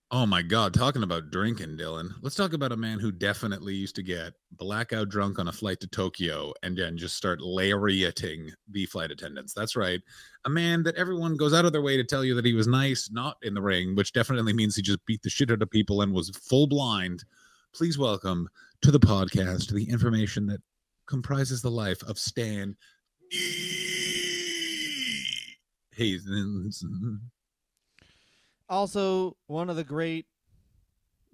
Oh my God, talking about drinking, Dylan. Let's talk about a man who definitely used to get blackout drunk on a flight to Tokyo and then just start lariating the flight attendants. That's right. A man that everyone goes out of their way to tell you that he was nice, not in the ring, which definitely means he just beat the shit out of people and was full blind. Please welcome to the podcast the information that comprises the life of Stan Hansen. Also, one of the great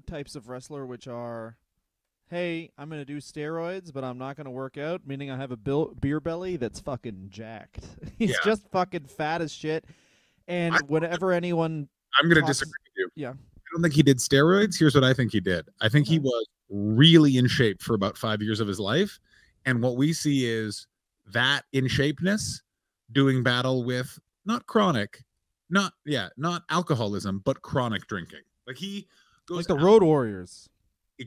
types of wrestler, which are, hey, I'm going to do steroids, but I'm not going to work out, meaning I have a beer belly that's fucking jacked. He's Yeah. just fucking fat as shit. And whenever anyone I'm going to talks- disagree with you. Yeah. I don't think he did steroids. Here's what I think he did. I think he was really in shape for about 5 years of his life. And what we see is that in shapeness doing battle with not alcoholism, but chronic drinking. Like he goes Like the Road Warriors.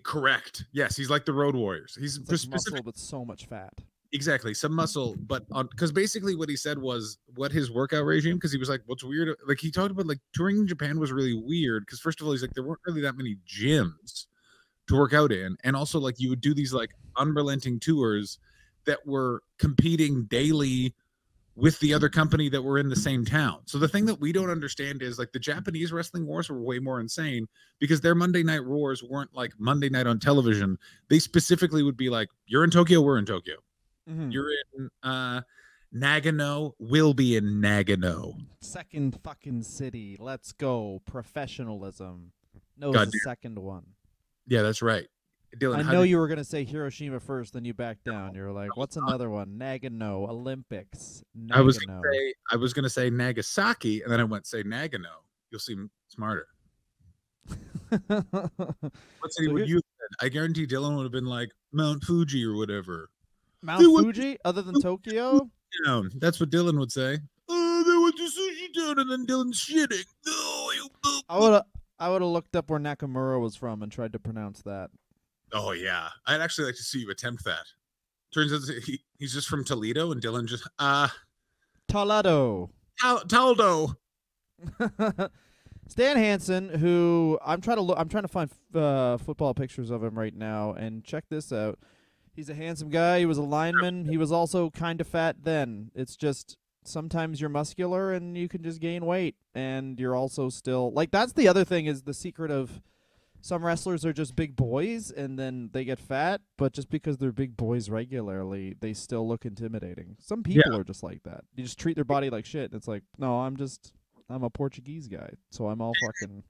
Correct. Yes, he's like the Road Warriors. He's It's like muscle with so much fat. Exactly, some muscle, but because basically what he said was what his workout regime, because he was like, what's weird, like he talked about like touring in Japan was really weird because first of all he's like there weren't really that many gyms to work out in, and also like you would do these like unrelenting tours that were competing daily with the other company that were in the same town. So the thing that we don't understand is like the Japanese wrestling wars were way more insane because their Monday night wars weren't like Monday night on television. They specifically would be like, you're in Tokyo, we're in Tokyo. Mm-hmm. You're in Nagano, we'll be in Nagano. Second fucking city. Let's go. Professionalism. No, God it's the damn. second one. Yeah, that's right. Dylan, I know you were going to say Hiroshima first, then you backed down. You were like, what's another one? Nagano, Olympics. Nagano. I was gonna say Nagasaki, and then I went say Nagano. You'll seem smarter. What city would you have said? I guarantee Dylan would have been like Mount Fuji or whatever. Mount Fuji, other than Tokyo? Town. That's what Dylan would say. Oh, they went to Sushi Town, and then Dylan's shitting. I would have looked up where Nakamura was from and tried to pronounce that. Oh yeah, I'd actually like to see you attempt that. Turns out he's just from Toledo, and Dylan just Toledo. Taldo. Stan Hansen, who I'm trying to find football pictures of him right now, and check this out. He's a handsome guy. He was a lineman. He was also kind of fat then. It's just sometimes you're muscular and you can just gain weight, and you're also still like that's the other thing is the secret of some wrestlers are just big boys and then they get fat, but just because they're big boys regularly, they still look intimidating. Some people are just like that. You just treat their body like shit. It's like, no, I'm a Portuguese guy, so I'm all fucking.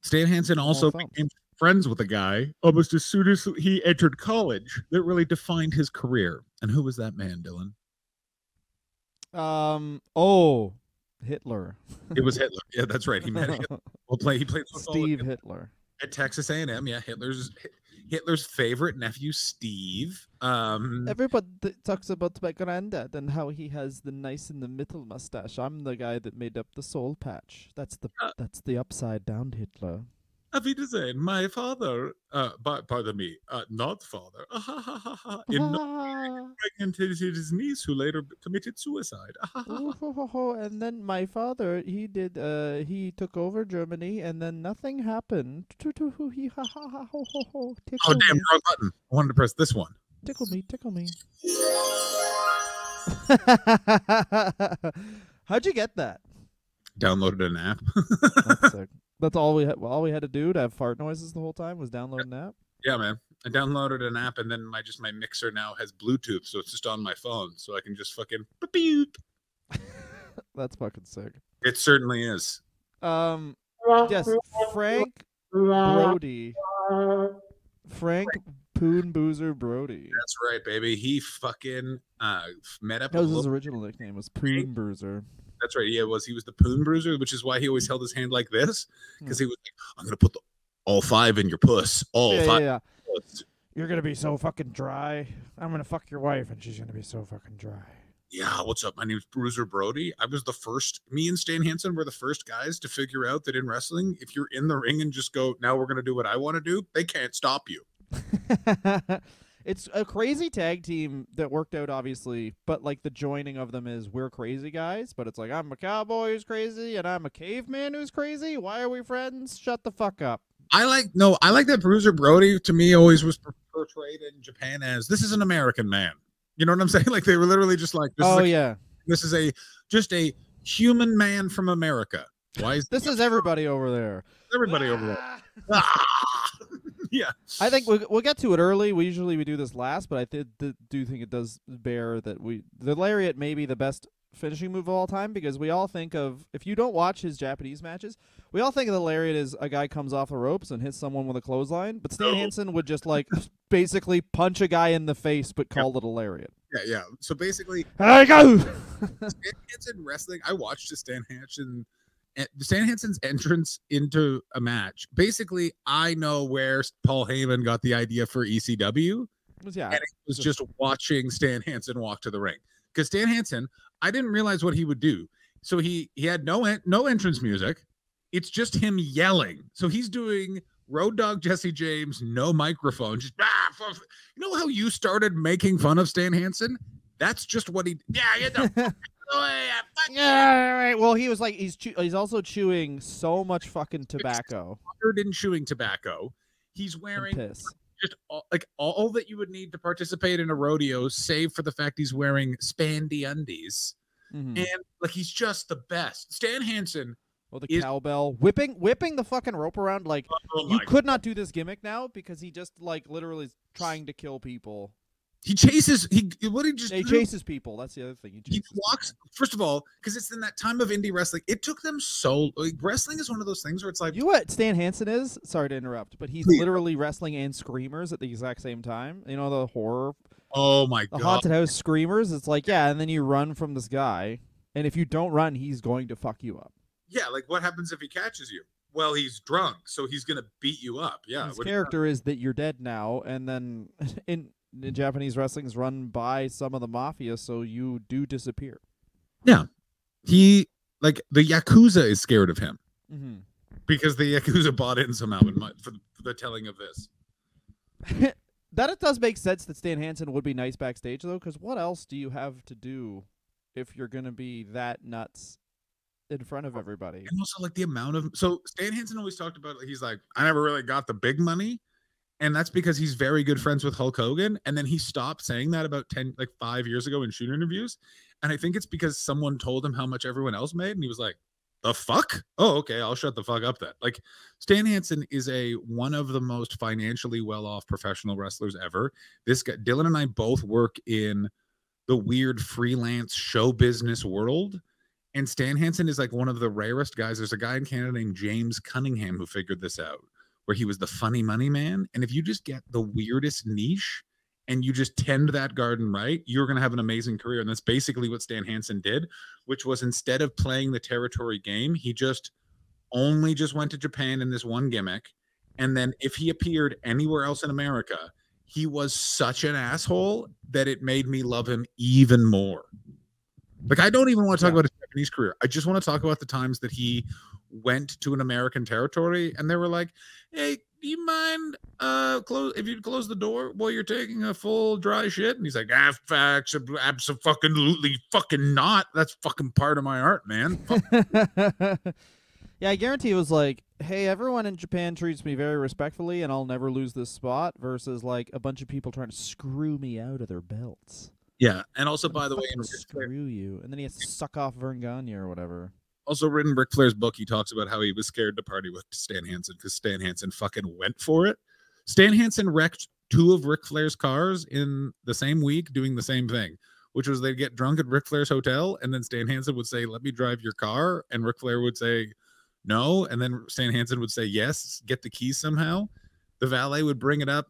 Stan Hansen also became friends with a guy almost as soon as he entered college that really defined his career. And who was that man, Dylan? Hitler. It was Hitler. Yeah, that's right. He met Hitler. He played football Steve Hitler at Texas A&M. Yeah, Hitler's favorite nephew, Steve. Everybody talks about my granddad and how he has the nice in the middle mustache. I'm the guy that made up the soul patch. That's the upside down Hitler. Wiedersehen, my father, pardon me, not father, pregnant his niece who later committed suicide. And then my father, he took over Germany, and then nothing happened. Oh, damn, wrong button. I wanted to press this one. Tickle me. How'd you get that? Downloaded an app. That's sick. That's all we had. All we had to do to have fart noises the whole time was download an app. Yeah, man. I downloaded an app, and then my mixer now has Bluetooth, so it's just on my phone, so I can just fucking beep. That's fucking sick. It certainly is. Yes, Frank Brody. Frank Poon Boozer Brody. That's right, baby. He fucking met up. That was his original nickname. Was Poon Boozer. That's right. Yeah, he was the Poon Bruiser, which is why he always held his hand like this, because he was like, I'm gonna put all five in your puss. All five. Yeah. You're gonna be so fucking dry. I'm gonna fuck your wife, and she's gonna be so fucking dry. Yeah, what's up? My name's Bruiser Brody. I was the first. Me and Stan Hansen were the first guys to figure out that in wrestling, if you're in the ring and just go, now we're gonna do what I want to do, they can't stop you. It's a crazy tag team that worked out, obviously, but like the joining of them is we're crazy guys, but it's like I'm a cowboy who's crazy and I'm a caveman who's crazy. Why are we friends? Shut the fuck up. I like that Bruiser Brody to me always was portrayed in Japan as this is an American man. You know what I'm saying? Like they were literally just like this is just a human man from America. Why is this is everybody over there? Everybody over there. Ah! Yeah. I think we'll get to it early. We do this last, but I do think it does bear that the lariat may be the best finishing move of all time, because we all think of, if you don't watch his Japanese matches, we all think of the lariat as a guy comes off the ropes and hits someone with a clothesline, but Stan Hansen would just like basically punch a guy in the face but call it a lariat. Yeah. So basically, there you go. Stan Hansen wrestling. I watched Stan Hansen's entrance into a match. Basically, I know where Paul Heyman got the idea for ECW. And it was just watching Stan Hansen walk to the ring. Because Stan Hansen, I didn't realize what he would do. So he had no entrance music. It's just him yelling. So he's doing Road Dogg Jesse James, no microphone. Just you know how you started making fun of Stan Hansen? That's just what he. Yeah, right. Well, he was like he's also chewing so much fucking tobacco. In chewing tobacco, he's wearing just all that you would need to participate in a rodeo, save for the fact he's wearing spandy undies, and like he's just the best. Stan Hansen. Well, the cowbell whipping the fucking rope around like you could not do this gimmick now because he just like literally is trying to kill people. He chases people. That's the other thing. He walks first of all because it's in that time of indie wrestling. It took them so wrestling is one of those things where it's like, you know what Stan Hansen is. Sorry to interrupt, but he's literally wrestling and screamers at the exact same time. You know the horror. Oh my god! The haunted house screamers. It's like and then you run from this guy, and if you don't run, he's going to fuck you up. Yeah, like what happens if he catches you? Well, he's drunk, so he's gonna beat you up. Yeah, his character is that you're dead now, and then in Japanese wrestling is run by some of the mafia, so you do disappear. Yeah, the Yakuza is scared of him because the Yakuza bought in somehow for the telling of this. That it does make sense that Stan Hansen would be nice backstage though, because what else do you have to do if you're gonna be that nuts in front of everybody? And also like the amount of Stan Hansen always talked about he's like, I never really got the big money. And that's because he's very good friends with Hulk Hogan. And then he stopped saying that about 5 years ago in shoot interviews. And I think it's because someone told him how much everyone else made. And he was like, the fuck? Oh, okay. I'll shut the fuck up then. Like Stan Hansen is one of the most financially well-off professional wrestlers ever. This guy, Dylan and I both work in the weird freelance show business world. And Stan Hansen is like one of the rarest guys. There's a guy in Canada named James Cunningham who figured this out, where he was the funny money man. And if you just get the weirdest niche and you just tend that garden right, you're going to have an amazing career. And that's basically what Stan Hansen did, which was instead of playing the territory game, he just went to Japan in this one gimmick. And then if he appeared anywhere else in America, he was such an asshole that it made me love him even more. Like, I don't even want to talk about his Japanese career. I just want to talk about the times that he went to an American territory and they were like, hey, do you mind if you close the door while you're taking a full dry shit? And he's like, absolutely fucking not. That's fucking part of my art, man. Yeah, I guarantee it was like, hey, everyone in Japan treats me very respectfully and I'll never lose this spot, versus like a bunch of people trying to screw me out of their belts. Yeah, and also, by the way, screw you. And then he has to suck off Vern Gagne or whatever. Also, written Ric Flair's book, he talks about how he was scared to party with Stan Hansen because Stan Hansen fucking went for it. Stan Hansen wrecked 2 of Ric Flair's cars in the same week doing the same thing, which was they'd get drunk at Ric Flair's hotel, and then Stan Hansen would say, let me drive your car, and Ric Flair would say, no, and then Stan Hansen would say, yes, get the keys somehow. The valet would bring it up.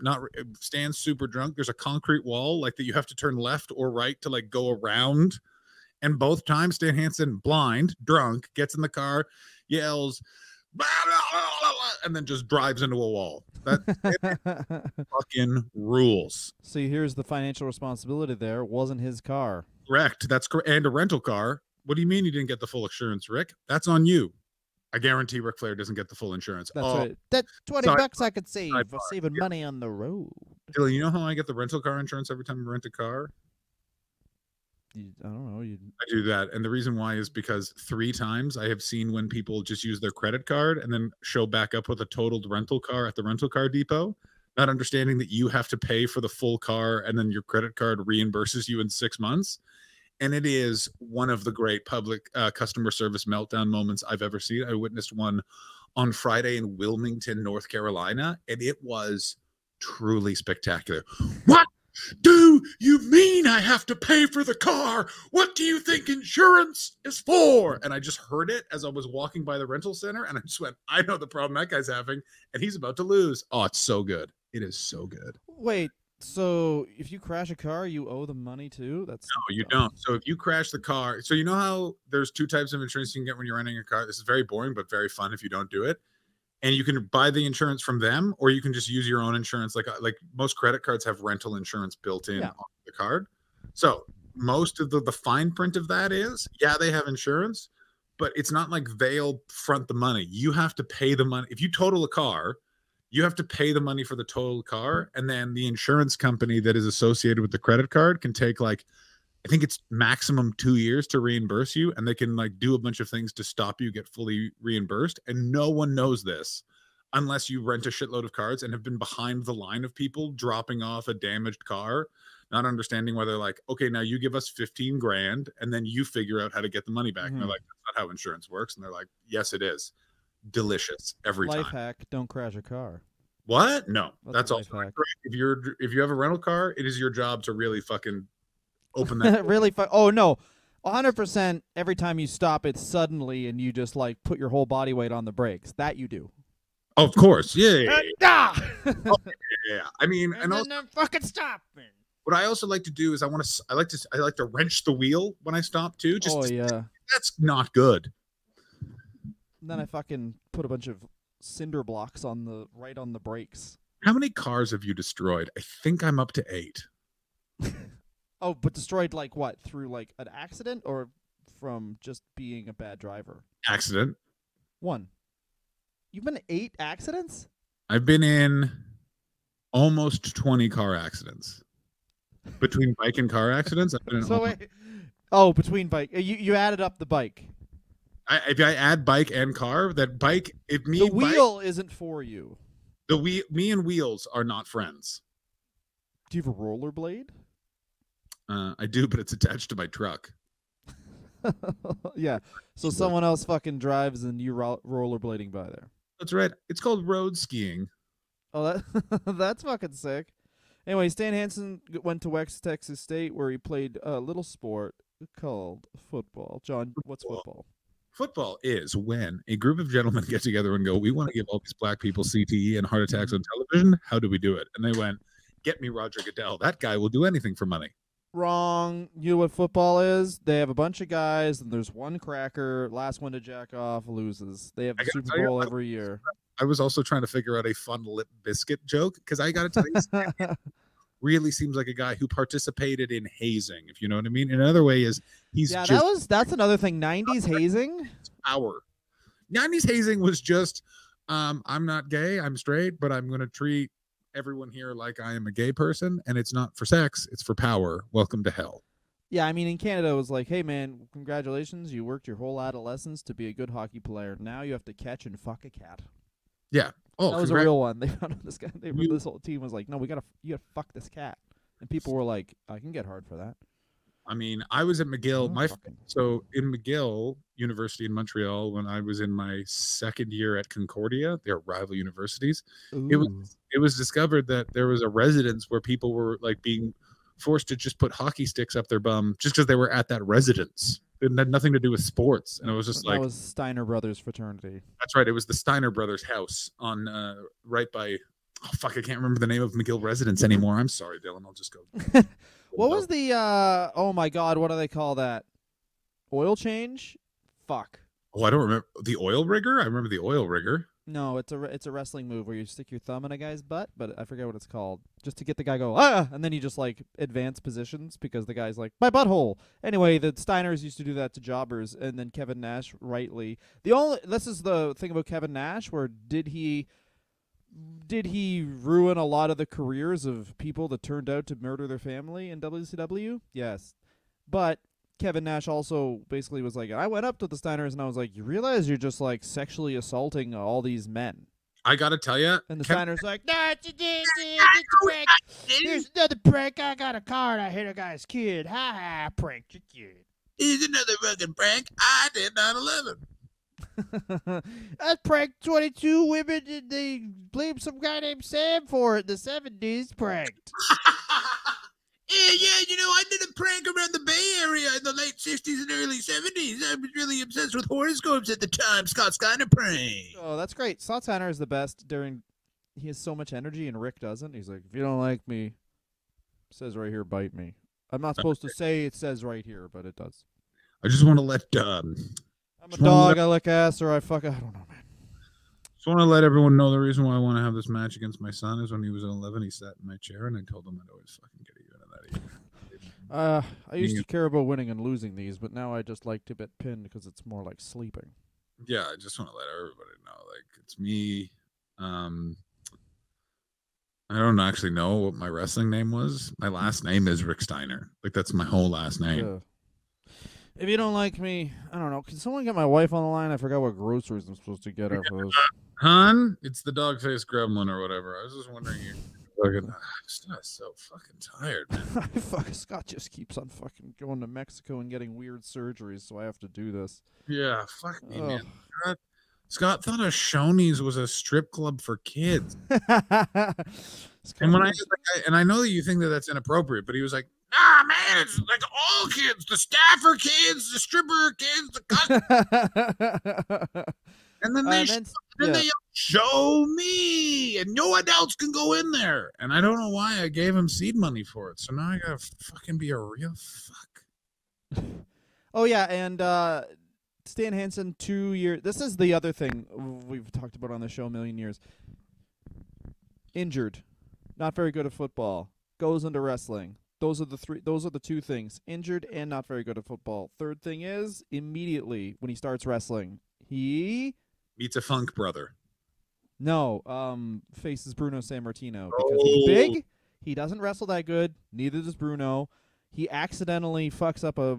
Stan's super drunk. There's a concrete wall like that you have to turn left or right to like go around. And both times Stan Hansen, blind, drunk, gets in the car, yells, blah, blah, blah, blah, and then just drives into a wall. That fucking rules. See, here's the financial responsibility there. It wasn't his car. Correct. That's correct. And a rental car. What do you mean you didn't get the full insurance, Rick? That's on you. I guarantee Ric Flair doesn't get the full insurance. That's right. That $20 I could save for saving money on the road. Dylan, you know how I get the rental car insurance every time I rent a car? I don't know. I do that. And the reason why is because 3 times I have seen when people just use their credit card and then show back up with a totaled rental car at the rental car depot, not understanding that you have to pay for the full car and then your credit card reimburses you in 6 months. And it is one of the great public customer service meltdown moments I've ever seen. I witnessed one on Friday in Wilmington, North Carolina, and it was truly spectacular. What do you mean I have to pay for the car? What do you think insurance is for? And I just heard it as I was walking by the rental center, and I just went, I know the problem that guy's having, and he's about to lose. Oh, it's so good. It is so good. Wait, so if you crash a car, you owe the money too? That's No, you don't. So if you crash the car, so you know how there's 2 types of insurance you can get when you're renting a car? This is very boring, but very fun if you don't do it. And you can buy the insurance from them, or you can just use your own insurance. Like most credit cards have rental insurance built in on the card. So most of the fine print of that is, yeah, they have insurance, but it's not like they'll front the money. You have to pay the money. If you total a car, you have to pay the money for the total car, and then the insurance company that is associated with the credit card can take I think it's maximum 2 years to reimburse you, and they can do a bunch of things to stop you get fully reimbursed. And no one knows this unless you rent a shitload of cars and have been behind the line of people dropping off a damaged car, not understanding why they're like, okay, now you give us 15 grand and then you figure out how to get the money back. And they're like, that's not how insurance works. And they're like, yes, it is. Delicious every time. Life hack: don't crash a car. What? No, that's also hack. If you have a rental car, it is your job to really fucking open that. Really? Oh no, 100%. Every time you stop it suddenly and you just put your whole body weight on the brakes. That you do. Of course, yeah. Yeah. I mean, and also, then fucking stopping. What I also like to do is I like to wrench the wheel when I stop too. That's not good. And then I fucking put a bunch of cinder blocks on the brakes. How many cars have you destroyed? I think I'm up to 8. Oh, but destroyed what? Through an accident or from just being a bad driver? Accident. 1. You've been in 8 accidents? I've been in almost 20 car accidents. Between bike and car accidents, I've been in wait. Oh, between bike. You added up the bike. If I add bike and car, that bike, the wheel isn't for you. Me and wheels are not friends. Do you have a rollerblade? I do, but it's attached to my truck. Yeah. So someone else fucking drives and you rollerblading by there. That's right. It's called road skiing. Oh, that's fucking sick. Anyway, Stan Hansen went to West Texas State where he played a little sport called football. John, what's football? Football is when a group of gentlemen get together and go, we want to give all these black people CTE and heart attacks on television. How do we do it? And they went, get me Roger Goodell. That guy will do anything for money. Wrong. You know what football is? They have a bunch of guys, and there's one cracker. Last one to jack off loses. They have the Super Bowl every year. I was also trying to figure out a fun lip biscuit joke because I got to tell you, really seems like a guy who participated in hazing, if you know what I mean. Another way is that's another thing. 90s hazing? Power. 90s hazing was just I'm not gay, I'm straight, but I'm going to treat everyone here like I am a gay person, and it's not for sex, it's for power. Welcome to hell. Yeah, I mean, in Canada, it was like, hey, man, congratulations. You worked your whole adolescence to be a good hockey player. Now you have to catch and fuck a cat. Yeah. Oh, that was a real one. They found out this guy. This whole team was like, no, you gotta fuck this cat. And people were like, I can get hard for that. I mean, I was at McGill. So in McGill University in Montreal, when I was in my second year at Concordia, they're rival universities. Ooh. It was discovered that there was a residence where people were being forced to just put hockey sticks up their bum just because they were at that residence. It had nothing to do with sports, and it was just that was Steiner Brothers fraternity. That's right. It was the Steiner Brothers house on right by. Oh fuck! I can't remember the name of McGill residence anymore. I'm sorry, Dylan. I'll just go. What was the? Oh my God! What do they call that? Oil change? Fuck. Oh, I don't remember the oil rigger. I remember the oil rigger. No, it's a wrestling move where you stick your thumb in a guy's butt, but I forget what it's called. Just to get the guy go and then you just advance positions because the guy's like my butthole. Anyway, the Steiners used to do that to jobbers, and then Kevin Nash rightly. This is the thing about Kevin Nash, where did he Did he ruin a lot of the careers of people that turned out to murder their family in WCW? Yes. But Kevin Nash also basically was like, I went up to the Steiners and I was like, you realize you're just like sexually assaulting all these men. I gotta tell you, And the Steiners like, no, it's a prank. Here's another prank. I got a car and I hit a guy's kid. Ha ha, pranked your kid. Here's another fucking prank. I did 9/11. I pranked 22 women and they blamed some guy named Sam for it in the 70s. Pranked. Yeah, I did a prank around the Bay Area in the late 60s and early 70s. I was really obsessed with horoscopes at the time. Scott Steiner prank. Oh, that's great. Scott Steiner is the best he has so much energy and Rick doesn't. He's like, if you don't like me, it says right here, bite me. I'm not supposed to say it says right here, but it does. I just want to let I'm a dog, I lick ass, or I fuck. I don't know, man. Just want to let everyone know the reason why I want to have this match against my son is when he was 11, he sat in my chair and I told him I'd always fucking get even in that evening. I used to care about winning and losing these, but now I just like to get pinned because it's more like sleeping. Yeah, I just want to let everybody know, like, it's me. I don't actually know what my wrestling name was. My last name is Rick Steiner. Like, that's my whole last name. If you don't like me, I don't know. Can someone get my wife on the line? I forgot what groceries I'm supposed to get her for this. Hun, it's the dog face gremlin or whatever. I was just wondering. I'm so fucking tired, man. Scott just keeps on fucking going to Mexico and getting weird surgeries, so I have to do this. Yeah, fuck me, man. Scott thought a Shoney's was a strip club for kids. And when I know that you think that that's inappropriate, but he was like, nah, man, it's like all kids, the staffer kids, the stripper kids, the and then they show me, and no one else can go in there. And I don't know why I gave him seed money for it. So now I gotta fucking be a real fuck. Oh yeah, and Stan Hansen, 2 years. This is the other thing we've talked about on the show a million years. Injured, not very good at football, goes into wrestling. Those are the two things. Injured and not very good at football. Third thing is, immediately when he starts wrestling, he meets a funk brother. No, faces Bruno Sammartino because he's big. He doesn't wrestle that good. Neither does Bruno. He accidentally fucks up a.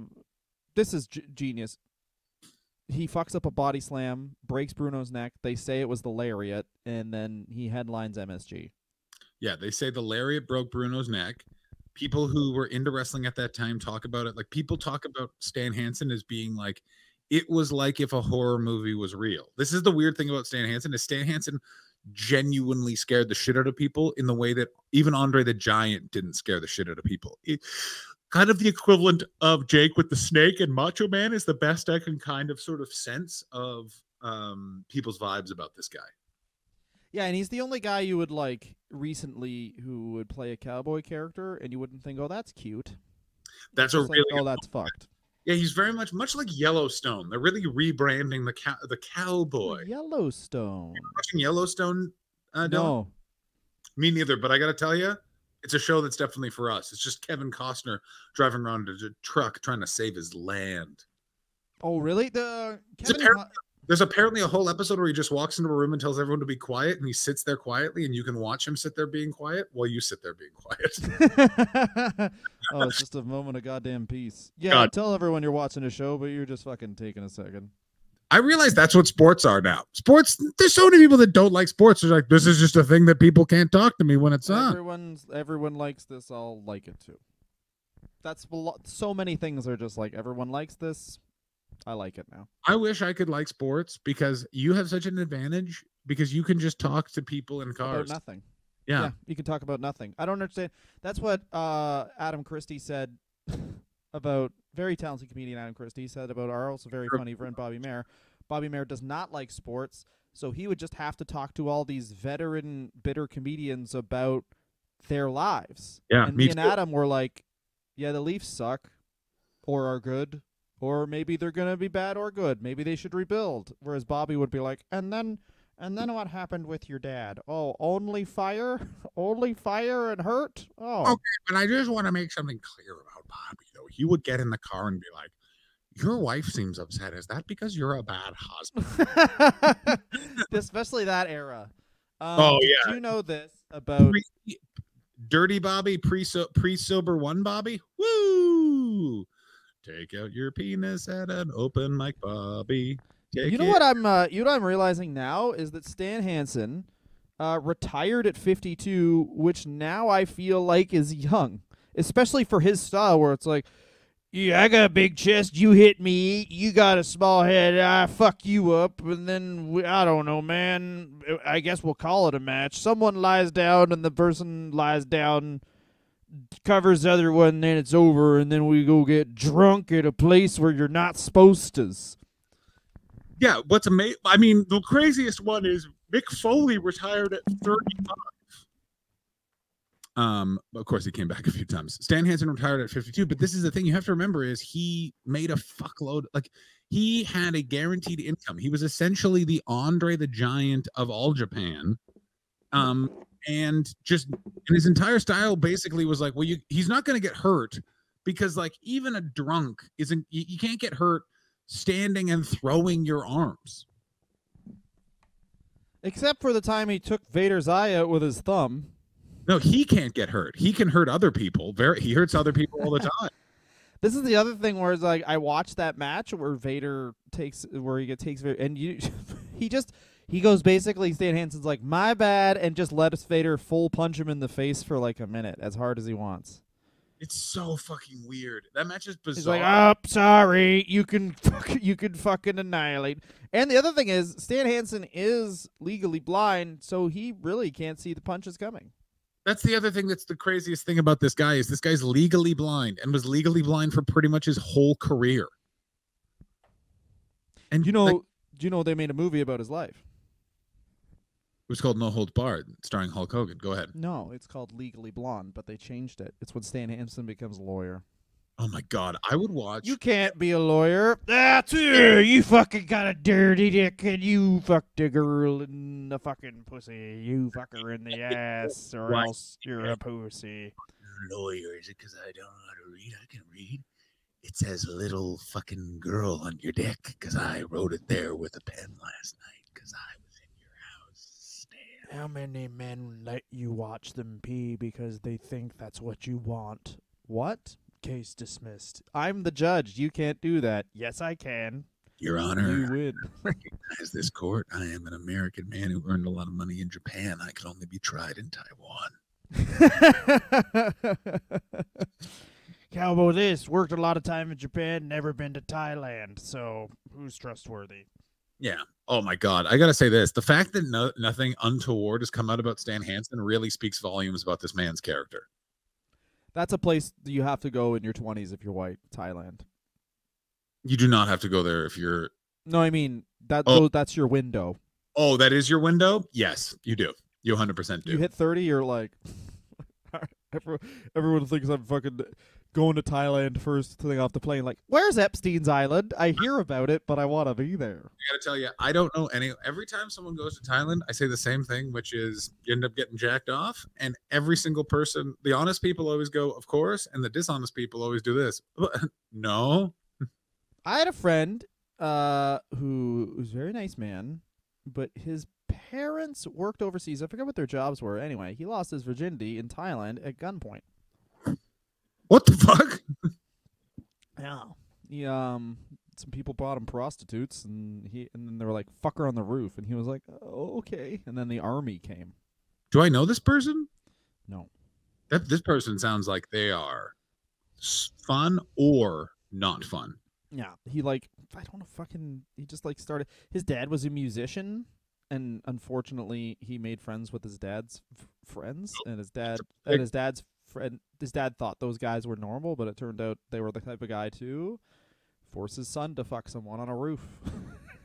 This is genius. He fucks up a body slam, breaks Bruno's neck. They say it was the lariat, and then he headlines MSG. Yeah, they say the lariat broke Bruno's neck. People who were into wrestling at that time talk about it. Like, people talk about Stan Hansen as being like, it was like if a horror movie was real. This is the weird thing about Stan Hansen, is Stan Hansen genuinely scared the shit out of people in the way that even Andre the Giant didn't scare the shit out of people. Kind of the equivalent of Jake with the snake and Macho Man is the best I can kind of sort of sense of people's vibes about this guy. Yeah, and he's the only guy you would like recently who would play a cowboy character, and you wouldn't think, oh, that's cute. That's a really like, oh, that's fucked. Yeah, he's very much like Yellowstone. They're really rebranding the cowboy. Yellowstone. You're watching Yellowstone? No. Me neither, but I got to tell you, it's a show that's definitely for us. It's just Kevin Costner driving around in a truck trying to save his land. Oh, really? There's apparently a whole episode where he just walks into a room and tells everyone to be quiet, and he sits there quietly, and you can watch him sit there being quiet while you sit there being quiet. Oh, it's just a moment of goddamn peace. Yeah, tell everyone you're watching a show, but you're just fucking taking a second. I realize that's what sports are now. Sports, there's so many people that don't like sports. They're like, this is just a thing that people can't talk to me when it's on. Everyone likes this. I'll like it too. That's so many things are just like, everyone likes this. I like it now. I wish I could like sports because you have such an advantage because you can just talk to people in cars. About nothing. Yeah, you can talk about nothing. I don't understand. That's what Adam Christie said about, very talented comedian Adam Christie said about our also very funny friend Bobby Mayer. Bobby Mayer does not like sports, so he would just have to talk to all these veteran, bitter comedians about their lives. Yeah, and me and Adam were like, yeah, the Leafs suck or are good. Or maybe they're going to be bad or good. Maybe they should rebuild. Whereas Bobby would be like, and then what happened with your dad? Oh, only fire? Only fire and hurt? Oh. Okay, but I just want to make something clear about Bobby, though. He would get in the car and be like, your wife seems upset. Is that because you're a bad husband? Especially that era. Oh Did yeah, you know this about? Dirty Bobby, pre-sober one Bobby. Woo! Take out your penis at an open mic, Bobby. You Take know it. what I'm realizing now is that Stan Hansen retired at 52, which now I feel like is young, especially for his style, where it's like, yeah, I got a big chest, you hit me, you got a small head, I fuck you up, and then I don't know, man. I guess we'll call it a match. Someone lies down, and the person lies down, covers the other one, and then it's over, and then we go get drunk at a place where you're not supposed to. Yeah, what's amazing? I mean, the craziest one is Mick Foley retired at 35. Of course, he came back a few times. Stan Hansen retired at 52, but this is the thing you have to remember is he made a fuckload. Like he had a guaranteed income. He was essentially the Andre the Giant of all Japan. And just and his entire style basically was like, well, he's not going to get hurt because like even a drunk isn't. You can't get hurt standing and throwing your arms. Except for the time he took Vader's eye out with his thumb. No, he can't get hurt. He can hurt other people. He hurts other people all the time. This is the other thing where it's like I watched that match where Vader takes Vader, and he goes basically Stan Hansen's like my bad and just lets Vader full punch him in the face for like a minute as hard as he wants. It's so fucking weird. That match is bizarre. He's like, "Oh, sorry, you can fucking annihilate." And the other thing is, Stan Hansen is legally blind, so he really can't see the punches coming. That's the other thing that's the craziest thing about this guy is this guy's legally blind and was legally blind for pretty much his whole career. And do you know they made a movie about his life? It was called No Holds Barred, starring Hulk Hogan. Go ahead. No, it's called Legally Blonde, but they changed it. It's when Stan Hansen becomes a lawyer. Oh my God, I would watch. You can't be a lawyer. That's it. You fucking got a dirty dick and you fucked a girl in the fucking pussy. You fuck her in the ass or else you're a pussy. Lawyer, is it because I don't know how to read? I can read. It says little fucking girl on your dick because I wrote it there with a pen last night because I was in your house. Stan. How many men let you watch them pee because they think that's what you want? What? Case dismissed. I'm the judge. You can't do that. Yes, I can. Your Honor, you win. Recognize this court. I am an American man who earned a lot of money in Japan. I can only be tried in Taiwan. How about this? Worked a lot of time in Japan, never been to Thailand. So who's trustworthy? Yeah. Oh my God. I gotta say this: the fact that nothing untoward has come out about Stan Hansen really speaks volumes about this man's character. That's a place you have to go in your 20s if you're white. Thailand. You do not have to go there if you're. No, I mean that's your window. Oh, that is your window? Yes, you do. You 100% do. You hit 30, you're like, everyone thinks I'm fucking going to Thailand first thing off the plane. Like, where's Epstein's Island? I hear about it, but I want to be there. I gotta tell you, I don't know any. Every time someone goes to Thailand, I say the same thing, which is you end up getting jacked off. And every single person, the honest people always go, of course, and the dishonest people always do this. No. I had a friend who was a very nice man, but his parents worked overseas. I forget what their jobs were. Anyway, he lost his virginity in Thailand at gunpoint. What the fuck? Yeah. He some people bought him prostitutes and then they were like, fuck her on the roof, and he was like, oh, okay. And then the army came. Do I know this person? No. This person sounds like they are fun or not fun. Yeah. He just like started, his dad was a musician, and unfortunately he made friends with his dad's friends, and his dad thought those guys were normal, but it turned out they were the type of guy to force his son to fuck someone on a roof.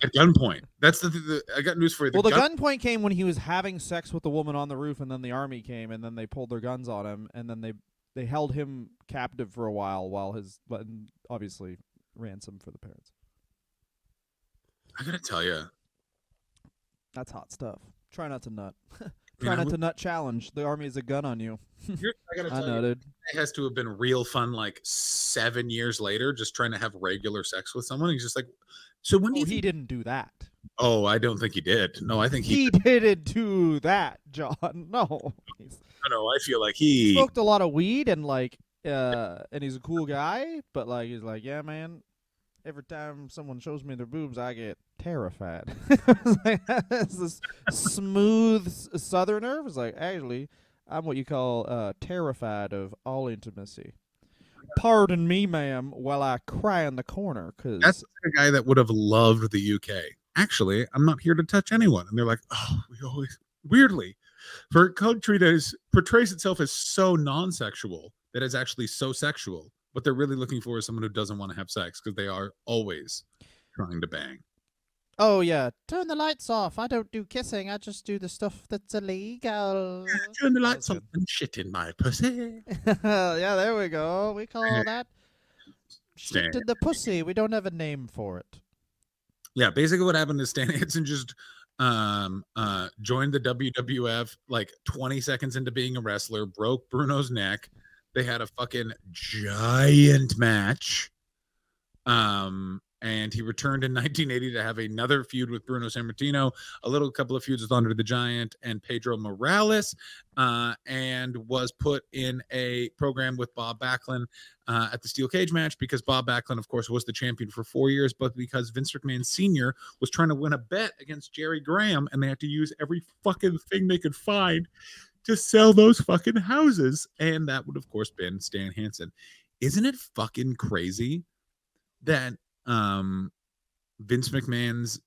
At gunpoint. That's I got news for you. Well, the gunpoint came when he was having sex with the woman on the roof, and then the army came, and then they pulled their guns on him, and then they held him captive for a while but obviously ransom for the parents. I gotta tell you, that's hot stuff. Try not to nut. Try not to nut challenge. The army has a gun on you. I gotta tell you, it has to have been real fun. Like 7 years later, just trying to have regular sex with someone. He's just like, so when do you he didn't do that. Oh, I don't think he did. No, I think he He didn't do that, John. No. no, I feel like He he smoked a lot of weed and and he's a cool guy, but like he's like, yeah, man. Every time someone shows me their boobs, I get terrified. It's this smooth southerner. It's like, actually, I'm what you call terrified of all intimacy. Pardon me, ma'am, while I cry in the corner, that's because the guy that would have loved the UK. Actually, I'm not here to touch anyone. And they're like, oh, we always weirdly for a country that portrays itself as so non-sexual that is actually so sexual. What they're really looking for is someone who doesn't want to have sex because they are always trying to bang. oh yeah, turn the lights off. I don't do kissing. I just do the stuff that's illegal. Turn the That lights was on and shit in my pussy. good. Yeah, there we go. We call that shit Stan. in the pussy. We don't have a name for it. Yeah, basically what happened is Stan Hansen just joined the WWF like 20 seconds into being a wrestler, broke Bruno's neck. They had a fucking giant match. And he returned in 1980 to have another feud with Bruno Sammartino, a couple of feuds with Andre the Giant and Pedro Morales, and was put in a program with Bob Backlund at the steel cage match because Bob Backlund, of course, was the champion for 4 years, but because Vince McMahon Sr. was trying to win a bet against Jerry Graham, and they had to use every fucking thing they could find to sell those fucking houses, and that would, of course, been Stan Hansen. Isn't it fucking crazy that Vince McMahon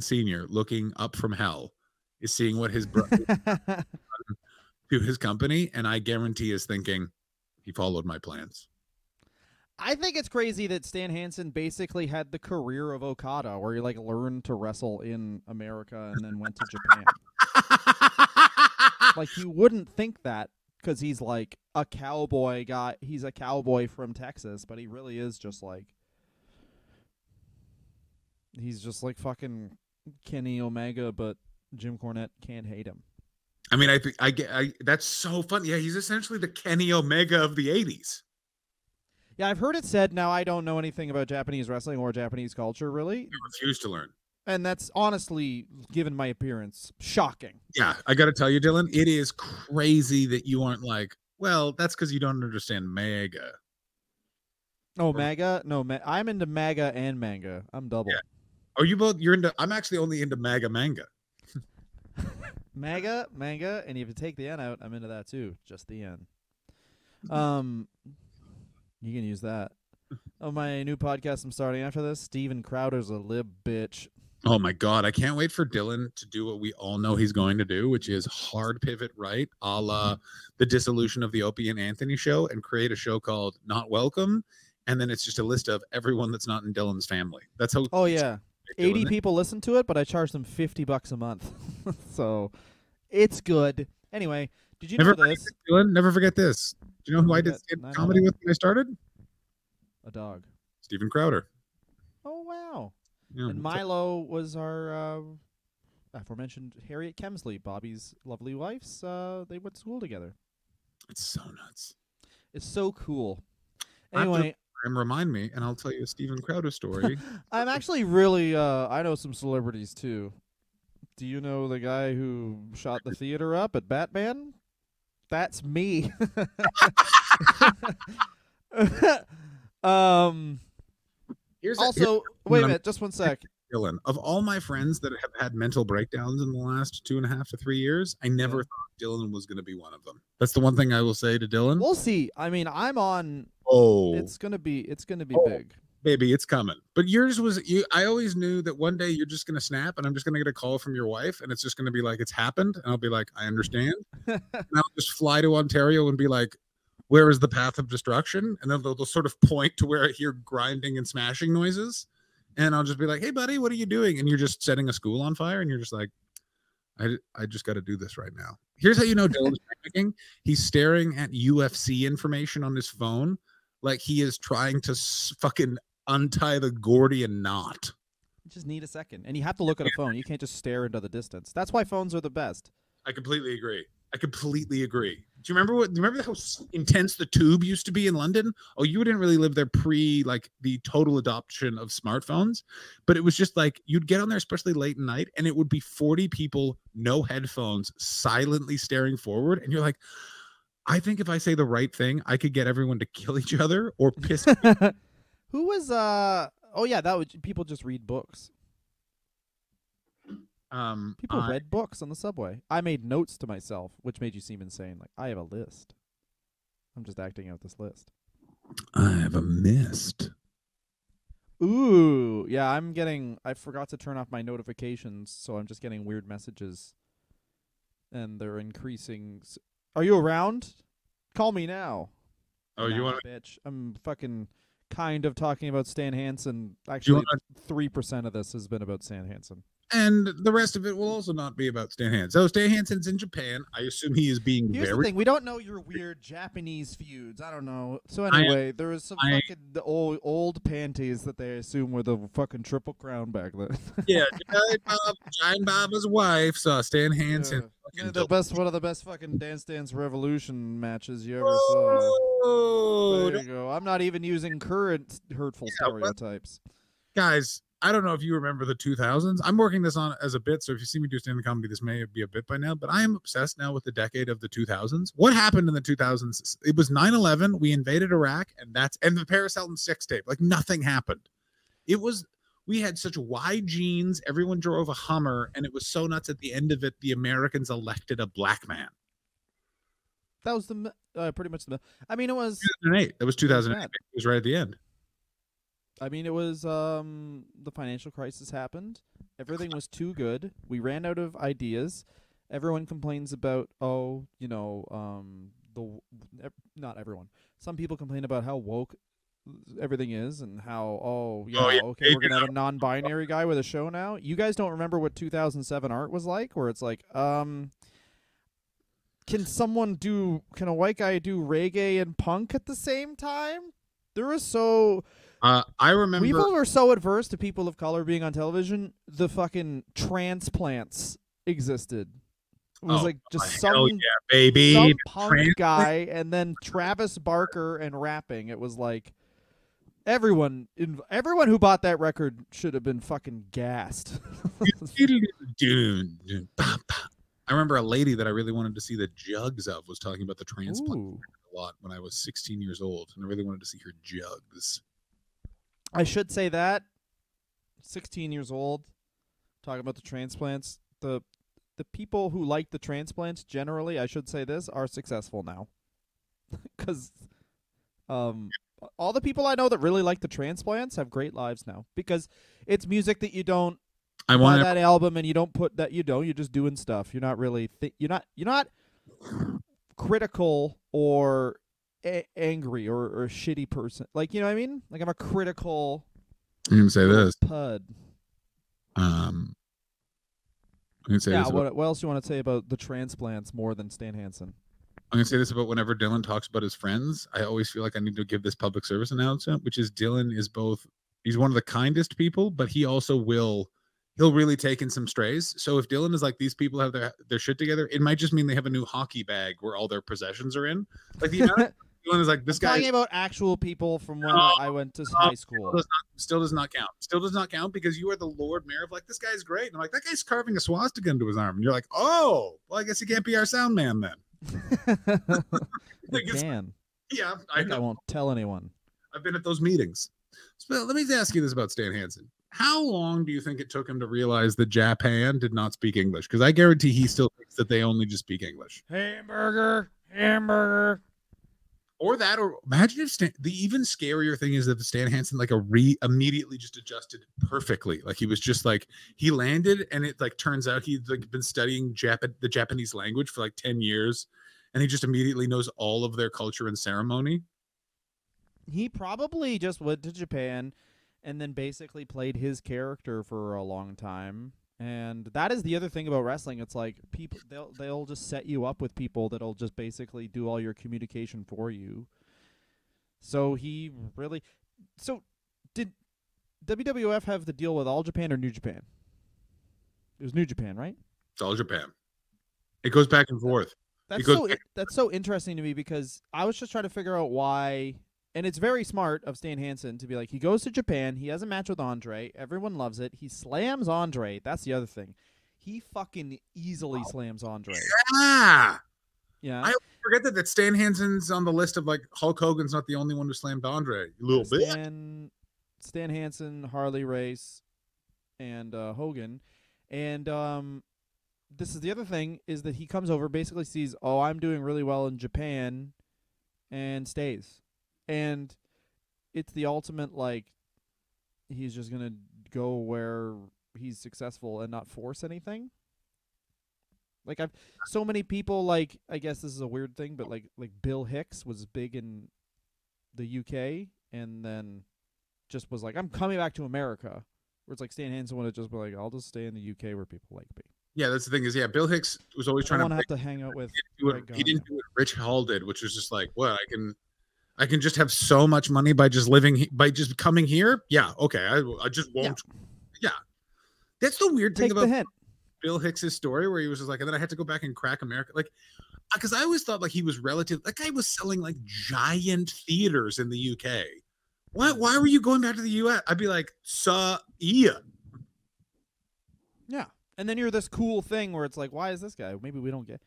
Sr. looking up from hell is seeing what his brother to his company, and I guarantee is thinking he followed my plans. I think it's crazy that Stan Hansen basically had the career of Okada, where he like learned to wrestle in America and then went to Japan. Like you wouldn't think that because he's like a cowboy guy. He's a cowboy from Texas, but he really is just like he's just like fucking Kenny Omega, but Jim Cornette can't hate him. I mean, I think I get that's so funny. Yeah, he's essentially the Kenny Omega of the 80s. Yeah, I've heard it said. Now I don't know anything about Japanese wrestling or Japanese culture really, I refuse to learn. and that's honestly, given my appearance, shocking. Yeah, I got to tell you, Dylan, it is crazy that you aren't like, well, that's because you don't understand mega. Oh, MAGA? No, I'm into MAGA and manga. I'm double. Yeah. Are you both? You're into? I'm actually only into MAGA manga. MAGA, manga, and if you take the N out, I'm into that too. Just the N. You can use that. Oh, my new podcast I'm starting after this. Steven Crowder's a lib bitch. Oh my god, I can't wait for Dylan to do what we all know he's going to do, which is hard pivot right, a la the dissolution of the Opie and Anthony show, and create a show called Not Welcome, and then it's just a list of everyone that's not in Dylan's family. That's how. Oh yeah, 80 people listen to it, but I charge them $50 a month, so it's good. Anyway, did you know this? Dylan, never forget this. Do you know who I did comedy with when I started? A dog. Steven Crowder. Oh wow. Yeah, and Milo was our aforementioned Harriet Kemsley, Bobby's lovely wife's. They went to school together. It's so nuts. It's so cool. Anyway, remind me, and I'll tell you a Steven Crowder story. I'm actually really. I know some celebrities too. Do you know the guy who shot the theater up at Batman? That's me. Wait a minute, just one sec. Dylan, of all my friends that have had mental breakdowns in the last 2.5 to 3 years, I never thought Dylan was going to be one of them. That's the one thing I will say to Dylan. We'll see. I mean, I'm on. Oh, it's gonna be big, baby. It's coming. But yours was. I always knew that one day you're just going to snap, and I'm just going to get a call from your wife, and it's just going to be like it's happened, and I'll be like, I understand. And I'll just fly to Ontario and be like, where is the path of destruction? And then they'll sort of point to where I hear grinding and smashing noises. And I'll just be like, hey, buddy, what are you doing? And you're just setting a school on fire. And you're just like, I just got to do this right now. Here's how you know Dylan's panicking. He's staring at UFC information on his phone like he is trying to fucking untie the Gordian knot. You just need a second. And you have to look at a phone. You can't just stare into the distance. That's why phones are the best. I completely agree. I completely agree. Do you remember how intense the tube used to be in London? Oh, you didn't really live there pre like the total adoption of smartphones, but it was just like you'd get on there, especially late at night, and it would be 40 people, no headphones, silently staring forward, and you're like, I think if I say the right thing, I could get everyone to kill each other or piss. Who was Oh yeah, that would people just read books. People I read books on the subway. I made notes to myself, which made you seem insane. Like I have a list. I'm just acting out this list. I have a mist. Ooh, yeah, I forgot to turn off my notifications, so I'm just getting weird messages. And they're increasing. Are you around? Call me now. Oh, you want bitch. I'm fucking kind of talking about Stan Hansen. you Actually, want 3% of this has been about Stan Hansen. and the rest of it will also not be about Stan Hansen. So Stan Hansen's in Japan. I assume he is being Here's very. the thing: we don't know your weird Japanese feuds. I don't know. So anyway, there was some fucking old panties that they assume were the fucking Triple Crown back then. Yeah, Giant Baba's wife saw Stan Hansen. Yeah. One of the best fucking Dance Dance Revolution matches you ever saw. Oh, There you go. I'm not even using current hurtful stereotypes. guys, I don't know if you remember the 2000s. I'm working this on as a bit, so if you see me do stand-up comedy, this may be a bit by now, but I am obsessed now with the decade of the 2000s. What happened in the 2000s? It was 9/11, we invaded Iraq, and the Paris Hilton sex tape. Like nothing happened. We had such wide jeans, everyone drove a Hummer, and it was so nuts at the end of it, the Americans elected a black man. That was pretty much the. I mean, it was 2008. That was 2008. It was right at the end. I mean, it was the financial crisis happened. Everything was too good. We ran out of ideas. Everyone complains about not everyone. Some people complain about how woke everything is and how okay, we're gonna have a non-binary guy with a show now. You guys don't remember what 2007 art was like, where it's like can a white guy do reggae and punk at the same time? There was I remember people were so adverse to people of color being on television. The fucking transplants existed. It was like just some punk guy, and then Travis Barker and rapping. It was like everyone who bought that record should have been fucking gassed. I remember a lady that I really wanted to see the jugs of was talking about the transplant a lot when I was 16 years old, and I really wanted to see her jugs. I should say that 16 years old, talking about the transplants, the people who like the transplants generally, I should say this, are successful now. Because all the people I know that really like the transplants have great lives now. Because it's music that you don't buy that album and you don't put that you're just doing stuff. You're not really you're not critical or angry or a shitty person. Like, you know what I mean? Like, I'm a critical I'm gonna say this. Pud. I'm gonna say this. What else do you want to say about the transplants more than Stan Hansen? I'm gonna say this about whenever Dylan talks about his friends. I always feel like I need to give this public service announcement, which is Dylan is he's one of the kindest people, but he'll really take in some strays. So if Dylan is like, these people have their shit together, it might just mean they have a new hockey bag where all their possessions are in. Like the amount of Dylan is like, this guy. Talking about actual people from when I went to high school. Still does not count. Still does not count because you are the Lord Mayor of like, this guy's great. And I'm like, that guy's carving a swastika into his arm. And you're like, oh, well, I guess he can't be our sound man then. You can. Yeah, I won't tell anyone. I've been at those meetings. So let me ask you this about Stan Hansen. How long do you think it took him to realize that Japan did not speak English? Because I guarantee he still thinks that they only just speak English. Hamburger. Or imagine if the even scarier thing is that Stan Hansen immediately just adjusted perfectly. Like he was just like, he landed and it like turns out he'd like been studying the Japanese language for like 10 years and he just immediately knows all of their culture and ceremony. He probably just went to Japan and then basically played his character for a long time. And that is the other thing about wrestling. It's like people they'll just set you up with people that'll just basically do all your communication for you. So did WWF have the deal with All Japan or New Japan? It was New Japan, right? It's All Japan. It goes back and forth. He That's goes so back, that's so interesting to me because I was just trying to figure out why, and it's very smart of Stan Hansen to be like, he goes to Japan, he has a match with Andre, everyone loves it, he slams Andre. That's the other thing. He fucking easily slams Andre. ah, Yeah. I forget that Stan Hansen's on the list of like Hulk Hogan's not the only one who slammed Andre. A little bit. Stan Hansen, Harley Race, and Hogan, and this is the other thing is that he comes over, basically sees, oh, I'm doing really well in Japan, and stays. And it's the ultimate, like, he's just going to go where he's successful and not force anything. Like, I've so many people, like, I guess this is a weird thing, but like Bill Hicks was big in the UK and then just was like, I'm coming back to America. Where it's like Stan Hansen would have just been like, I'll just stay in the UK where people like me. Yeah, that's the thing is, yeah, Bill Hicks was always I trying don't to. want to have to hang out with. He didn't do what Rich Hall did, which was just like, well, I can just have so much money by just living by just coming here. Yeah, okay, I just won't. Yeah, that's the weird thing about Bill Hicks's story, where he was just like, and then I had to go back and crack America, like, because I always thought like he was relative. That guy was selling like giant theaters in the UK. Why were you going back to the US? I'd be like, Ian. Yeah. And then you're this cool thing where it's like, why is this guy? Maybe we don't get,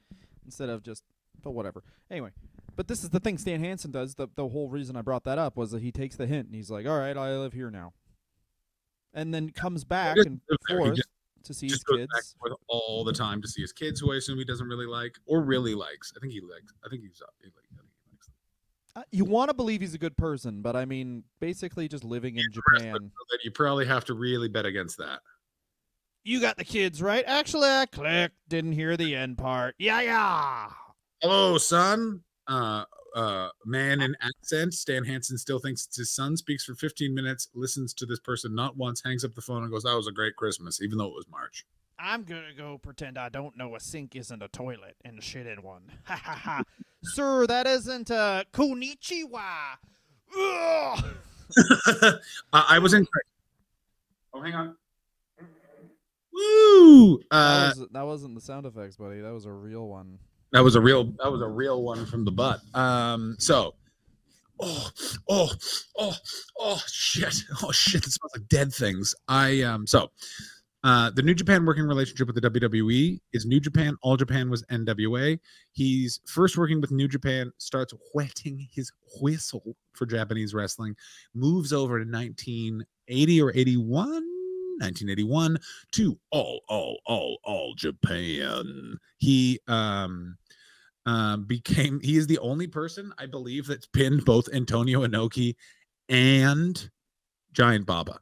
instead of just, but whatever. Anyway, but this is the thing Stan Hansen does. The whole reason I brought that up was that he takes the hint and he's like, all right, I live here now. And then comes back and forth to see his kids. Back and forth all the time to see his kids, who I assume he doesn't really like or really likes. I think he likes. I think he's he likes them. You want to believe he's a good person, but I mean, basically just living in Japan. You probably have to really bet against that. You got the kids, right? Actually, I clicked. Didn't hear the end part. Yeah. Hello, son. Man in accent. Stan Hansen still thinks it's his son. Speaks for 15 minutes. Listens to this person not once. Hangs up the phone and goes, "That was a great Christmas," even though it was March. I'm gonna go pretend I don't know a sink isn't a toilet and shit in one. Ha ha ha. Sir, that isn't konnichiwa. I was in. Oh, hang on. Woo! That wasn't the sound effects, buddy. That was a real one. That was a real one from the butt. So, oh shit, it smells like dead things. The New Japan working relationship with the WWE is New Japan. All Japan was NWA. He's first working with New Japan, starts wetting his whistle for Japanese wrestling, moves over to 1980 or 81. 1981 to all Japan. He he is the only person I believe that's pinned both Antonio Inoki and Giant Baba,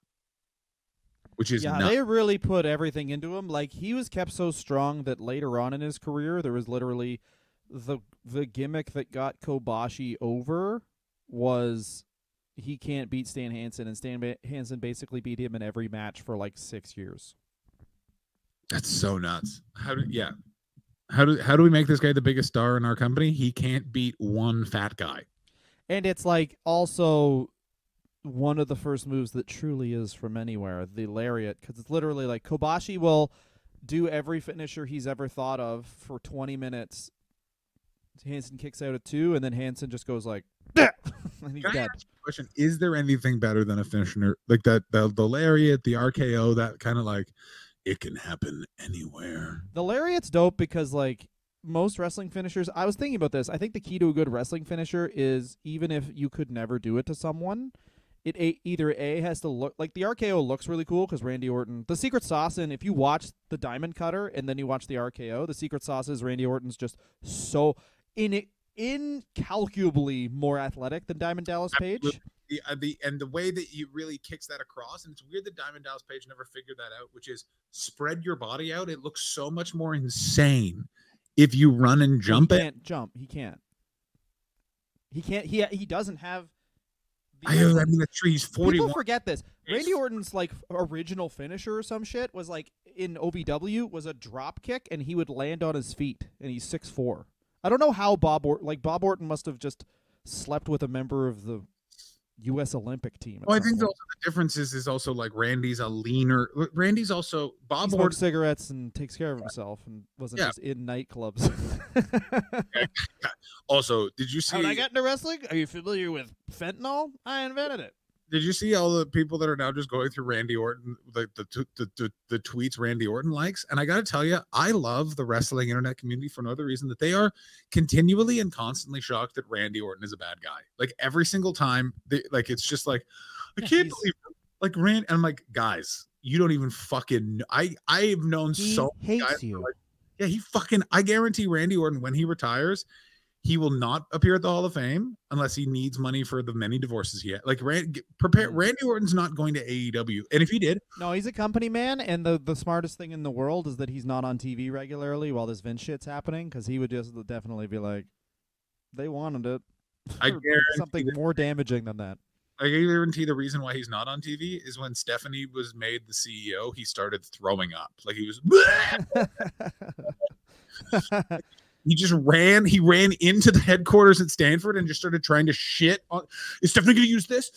which is nuts. They really put everything into him. Like, he was kept so strong that later on in his career there was literally the gimmick that got Kobashi over was he can't beat Stan Hansen, and Stan Hansen basically beat him in every match for like 6 years. That's so nuts. How do we make this guy the biggest star in our company? He can't beat one fat guy. And it's like also one of the first moves that truly is from anywhere, the lariat, because it's literally like Kobashi will do every finisher he's ever thought of for 20 minutes. Hansen kicks out at 2, and then Hansen just goes like, and he's dead. Question: is there anything better than a finisher like that? The lariat, the RKO, that kind of like it can happen anywhere. The lariat's dope because like most wrestling finishers, I was thinking about this. I think the key to a good wrestling finisher is even if you could never do it to someone, it either A has to look like the RKO looks really cool because Randy Orton, the secret sauce, and if you watch the Diamond Cutter and then you watch the RKO, the secret sauce is Randy Orton's just so incalculably more athletic than Diamond Dallas Page. And the way that he really kicks that across, and it's weird that Diamond Dallas Page never figured that out, which is spread your body out. It looks so much more insane if you run and jump. He can't jump. He can't. He doesn't have. I mean, that's true. He's 41. People forget this. Randy Orton's like original finisher or some shit was like in OVW was a drop kick, and he would land on his feet, and he's 6'4". I don't know how Bob Orton must have just slept with a member of the U.S. Olympic team at Well, I some think point. also the difference is also like Randy's a leaner. Randy's also He Bob smokes Orton. cigarettes and takes care of himself and wasn't Yeah. just in nightclubs. Also, did you How would I see? get into wrestling? Are you familiar with fentanyl? I invented it. Did you see all the people that are now just going through Randy Orton, like the tweets Randy Orton likes? And I got to tell you, I love the wrestling internet community for no other reason that they are continually and constantly shocked that Randy Orton is a bad guy. Like every single time, like it's just like I Yeah, can't believe like Rand. And I'm like, guys, you don't even fucking. I've known so he many guys hates who are you. like, yeah, he fucking. I guarantee Randy Orton when he retires, he will not appear at the Hall of Fame unless he needs money for the many divorces he had. Like Randy Orton's not going to AEW, and if he did, No, he's a company man, and the smartest thing in the world is that he's not on TV regularly while this Vince shit's happening, because he would just definitely be like, they wanted it. I Or, like, guarantee something that. more damaging than that. I guarantee the reason why he's not on TV is when Stephanie was made the CEO, he started throwing up. Like he was. He just ran. He ran into the headquarters at Stanford and just started trying to shit on. Is Stephanie going to use this?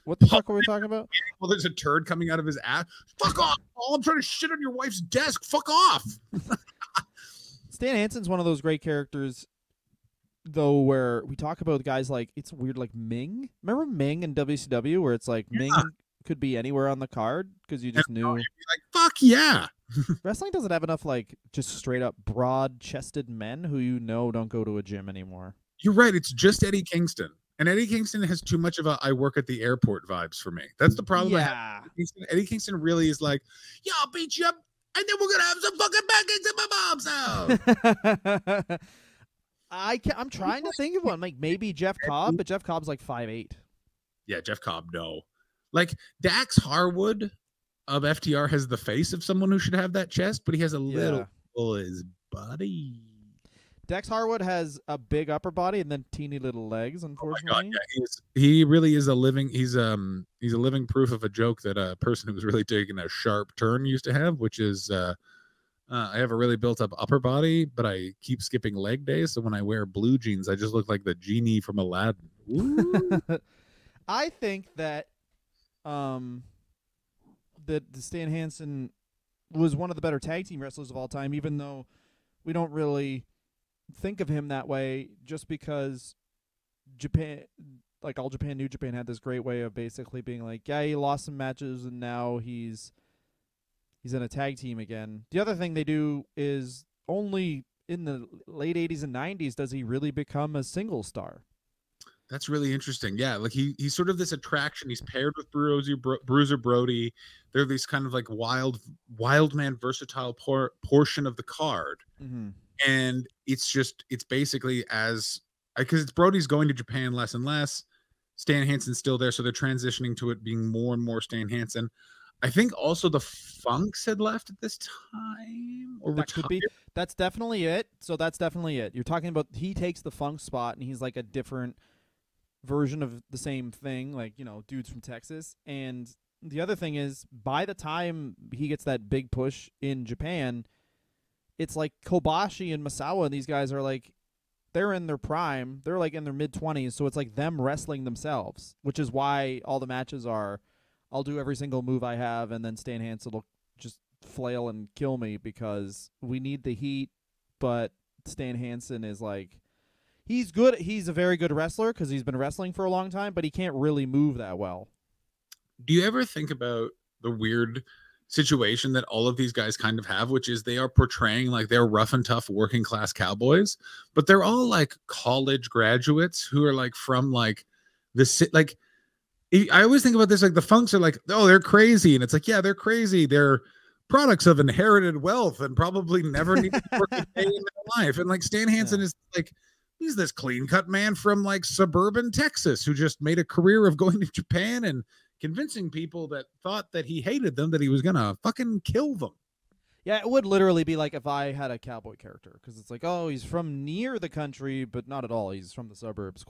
What the fuck were we talking about? Well, there's a turd coming out of his ass. Fuck off! Paul, I'm trying to shit on your wife's desk. Fuck off! Stan Hansen's one of those great characters, though, where we talk about guys like, it's weird, like Ming. Remember Ming in WCW, where it's like Ming could be anywhere on the card because you just knew. You'd be like, fuck yeah! Wrestling doesn't have enough like just straight up broad chested men who don't go to a gym anymore. You're right. It's just Eddie Kingston. And Eddie Kingston has too much of a I work at the airport vibes for me. That's the problem. Yeah. Eddie Kingston really is like, yeah, I'll beat you up, and then we're gonna have some fucking pancakes at my mom's house. I'm trying to think of one. Like maybe Jeff Cobb, but Jeff Cobb's like 5'8". Yeah, Jeff Cobb, no. Like Dax Harwood of FTR has the face of someone who should have that chest, but he has a little his body. Dex Harwood has a big upper body and then teeny little legs, unfortunately. Oh my God, yeah, he really is a living. He's a living proof of a joke that a person who was really taking a sharp turn used to have, which is I have a really built up upper body, but I keep skipping leg days. So when I wear blue jeans, I just look like the genie from Aladdin. I think that that Stan Hansen was one of the better tag team wrestlers of all time, even though we don't really think of him that way, just because Japan, like All Japan, New Japan, had this great way of basically being like, yeah, he lost some matches and now he's in a tag team again. The other thing they do is only in the late 80s and 90s does he really become a single star. That's really interesting. Yeah, like he's sort of this attraction. He's paired with Bruiser Brody. They're these kind of like wild man, versatile portion of the card. Mm-hmm. And it's basically as because it's Brody's going to Japan less and less. Stan Hansen's still there, so they're transitioning to it being more and more Stan Hansen. I think also the Funks had left at this time, or that could be. That's definitely it. So that's definitely it. You're talking about he takes the Funk spot, and he's like a different version of the same thing, like, you know, dudes from Texas. And the other thing is, by the time he gets that big push in Japan, it's like Kobashi and Masawa and these guys are like, they're in their prime. They're like in their mid-20s, so it's like them wrestling themselves, which is why all the matches are, I'll do every single move I have, and then Stan Hansen will just flail and kill me because we need the heat, but Stan Hansen is like, he's good. He's a very good wrestler because he's been wrestling for a long time, but he can't really move that well. Do you ever think about the weird situation that all of these guys kind of have, which is they are portraying like they're rough and tough working class cowboys, but they're all like college graduates who are like from like the like. I always think about this like the Funks are like, oh, they're crazy, and it's like, yeah, they're crazy. They're products of inherited wealth and probably never need to work a day in their life. And like Stan Hansen is like, he's this clean cut man from like suburban Texas who just made a career of going to Japan and convincing people that thought that he hated them that he was gonna fucking kill them. Yeah, it would literally be like if I had a cowboy character, because it's like, oh, he's from near the country, but not at all. He's from the suburbs.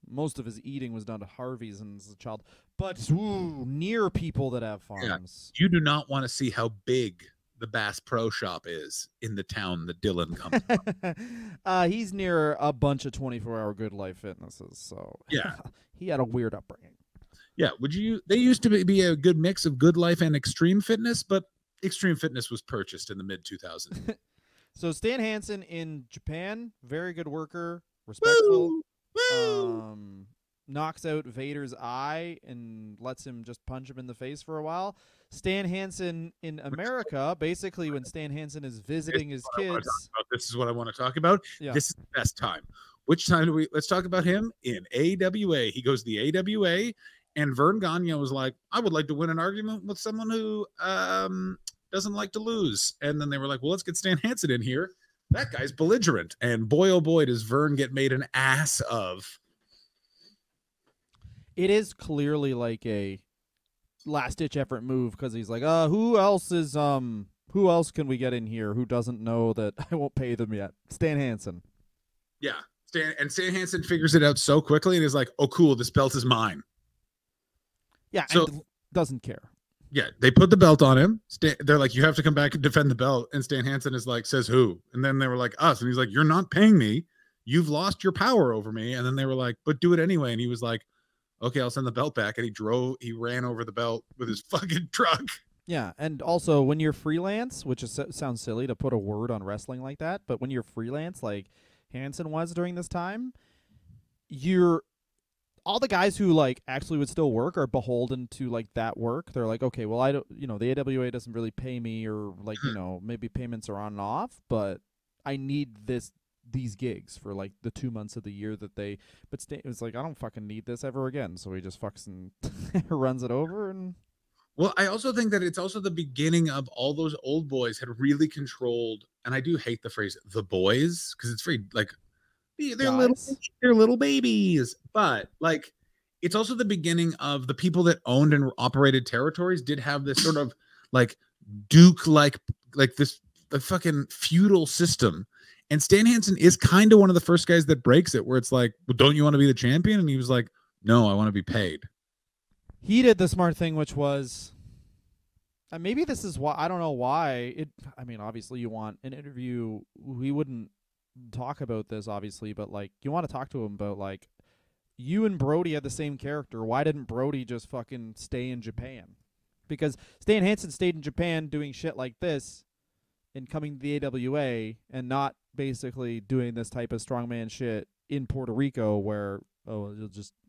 Most of his eating was done to Harvey's and as a child, but near people that have farms. Yeah. You do not want to see how big the Bass Pro Shop is in the town that Dylan comes from. He's near a bunch of 24-hour Good Life Fitnesses, so Yeah. he had a weird upbringing. Yeah. They used to be a good mix of Good Life and Extreme Fitness, but Extreme Fitness was purchased in the mid 2000s. So Stan Hansen in Japan, very good worker, respectful. Woo! Woo! Knocks out Vader's eye and lets him just punch him in the face for a while. Stan Hansen in America, basically when Stan Hansen is visiting his kids. This is what I want to talk about. Yeah. This is the best time. Which time do we? Let's talk about him in AWA. He goes to the AWA, and Vern Gagne was like, "I would like to win an argument with someone who doesn't like to lose." And then they were like, "Well, let's get Stan Hansen in here. That guy's belligerent." And boy, oh boy, does Vern get made an ass of. It is clearly like a last-ditch effort move because he's like, who else can we get in here who doesn't know that I won't pay them yet? Stan Hansen. Yeah. Stan Hansen figures it out so quickly and is like, "Oh, cool, this belt is mine." Yeah, so, and doesn't care. Yeah, they put the belt on him. They're like, "You have to come back and defend the belt." And Stan Hansen is like, "Says who?" And then they were like, "Us." And he's like, "You're not paying me. You've lost your power over me." And then they were like, "But do it anyway." And he was like, "Okay, I'll send the belt back." And he ran over the belt with his fucking truck. Yeah, and also when you're freelance, which sounds silly to put a word on wrestling like that, but when you're freelance, like Hansen was during this time, all the guys who like actually would still work are beholden to like that work. They're like, okay, well, I don't, the AWA doesn't really pay me, or like, maybe payments are on and off, but I need these gigs for like the 2 months of the year that they. But it was like, I don't fucking need this ever again, so he just fucks and runs it over. And well, I also think that it's also the beginning of all those old boys had really controlled, and I do hate the phrase "the boys" because it's very like they're little babies, but like it's also the beginning of the people that owned and operated territories did have this sort of like Duke like this the fucking feudal system. And Stan Hansen is kind of one of the first guys that breaks it, where it's like, "Well, don't you want to be the champion?" And he was like, "No, I want to be paid." He did the smart thing, which was, maybe this is why, I don't know why. I mean, obviously you want an interview. We wouldn't talk about this, obviously, but like you want to talk to him about like, you and Brody had the same character. Why didn't Brody just fucking stay in Japan? Because Stan Hansen stayed in Japan doing shit like this and coming to the AWA and not basically doing this type of strongman shit in Puerto Rico where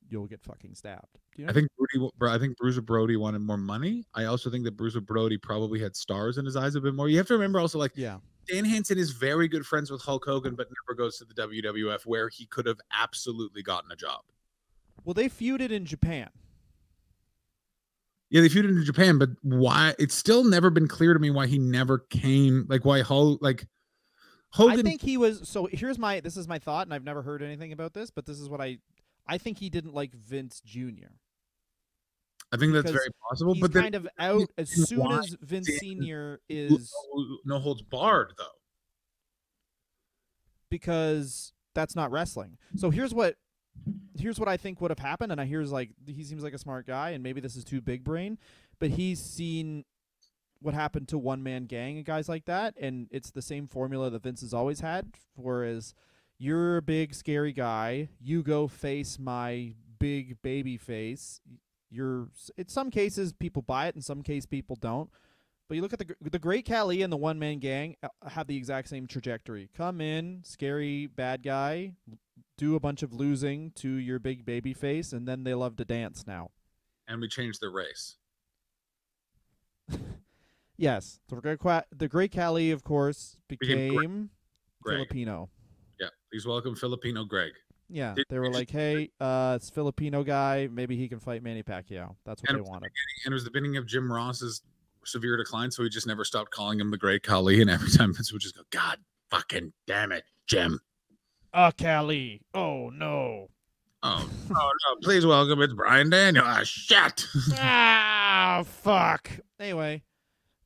you'll get fucking stabbed. Do you know? I think Bruiser Brody wanted more money. I also think that Bruiser Brody probably had stars in his eyes a bit more. You have to remember also, like, Stan Hansen is very good friends with Hulk Hogan, but never goes to the WWF, where he could have absolutely gotten a job. Well, they feuded in Japan. Yeah, they feuded in Japan, but why? It's still never been clear to me why he never came. Like, why Hogan? I think he was. So this is my thought, and I've never heard anything about this, but this is what I think he didn't like Vince Jr. I think that's very possible. He's but then, kind of out as soon as Vince Sr. is no holds barred, though, because that's not wrestling. So here's what I think would have happened, and he seems like a smart guy, and maybe this is too big brain, but he's seen what happened to one-man gang and guys like that, and it's the same formula that Vince has always had, whereas you're a big, scary guy, you go face my big baby face. In some cases, people buy it, in some cases, people don't. But you look at the Great Khali and the one-man gang have the exact same trajectory. Come in, scary bad guy, do a bunch of losing to your big baby face, and then they love to dance now. And we changed the race. Yes. The Great Khali, of course, became Filipino. Yeah. Please welcome Filipino Greg. Yeah. They were like, hey, it's Filipino guy. Maybe he can fight Manny Pacquiao. That's what they wanted. And it was the beginning of Jim Ross's severe decline, so he just never stopped calling him the Great Khali, and every time Vince would just go, "God fucking damn it, Jim." Khali. Oh, no. Oh, no. Please welcome, it's Brian Daniel. Ah, shit. Fuck. Anyway,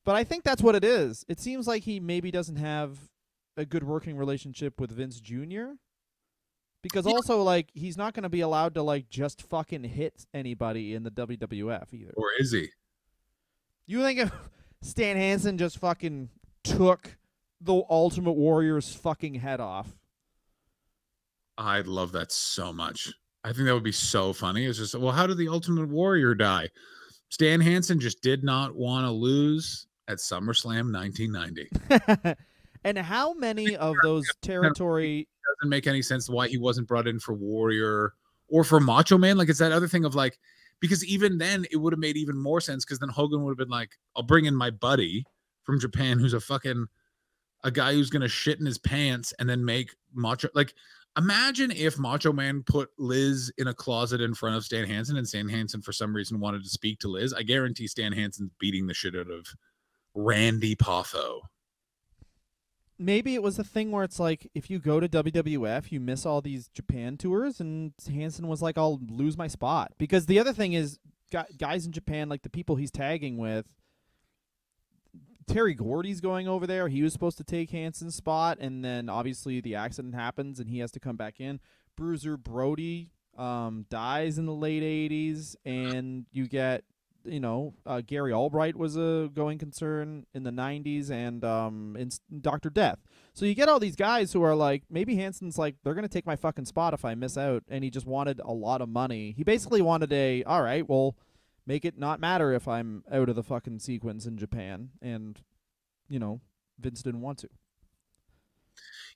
but I think that's what it is. It seems like he maybe doesn't have a good working relationship with Vince Jr. Because also, like, he's not going to be allowed to, like, just fucking hit anybody in the WWF either. Or is he? You think Stan Hansen just fucking took the Ultimate Warrior's fucking head off. I'd love that so much. I think that would be so funny. It's just, well, how did the Ultimate Warrior die? Stan Hansen just did not want to lose at SummerSlam 1990. And how many of those territory Doesn't make any sense why he wasn't brought in for Warrior or for Macho Man. Like, it's that other thing of like, because even then it would have made even more sense, because then Hogan would have been like, I'll bring in my buddy from Japan who's a guy who's gonna shit in his pants and then make Macho, like, imagine if Macho Man put Liz in a closet in front of Stan Hansen, and Stan Hansen for some reason wanted to speak to Liz. I guarantee Stan Hansen's beating the shit out of Randy Poffo. maybe it was a thing where it's like, if you go to WWF, you miss all these Japan tours, and Hansen was like, I'll lose my spot. Because the other thing is, guys in Japan, like the people he's tagging with, Terry Gordy's going over there. He was supposed to take Hansen's spot, and then obviously the accident happens, and he has to come back in. Bruiser Brody dies in the late 80s, and you get, Gary Albright was a going concern in the 90s, and Dr. Death. So you get all these guys who are like, maybe Hansen's like, they're going to take my fucking spot if I miss out, and he just wanted a lot of money. He basically wanted all right, well, make it not matter if I'm out of the fucking sequence in Japan, and, Vince didn't want to.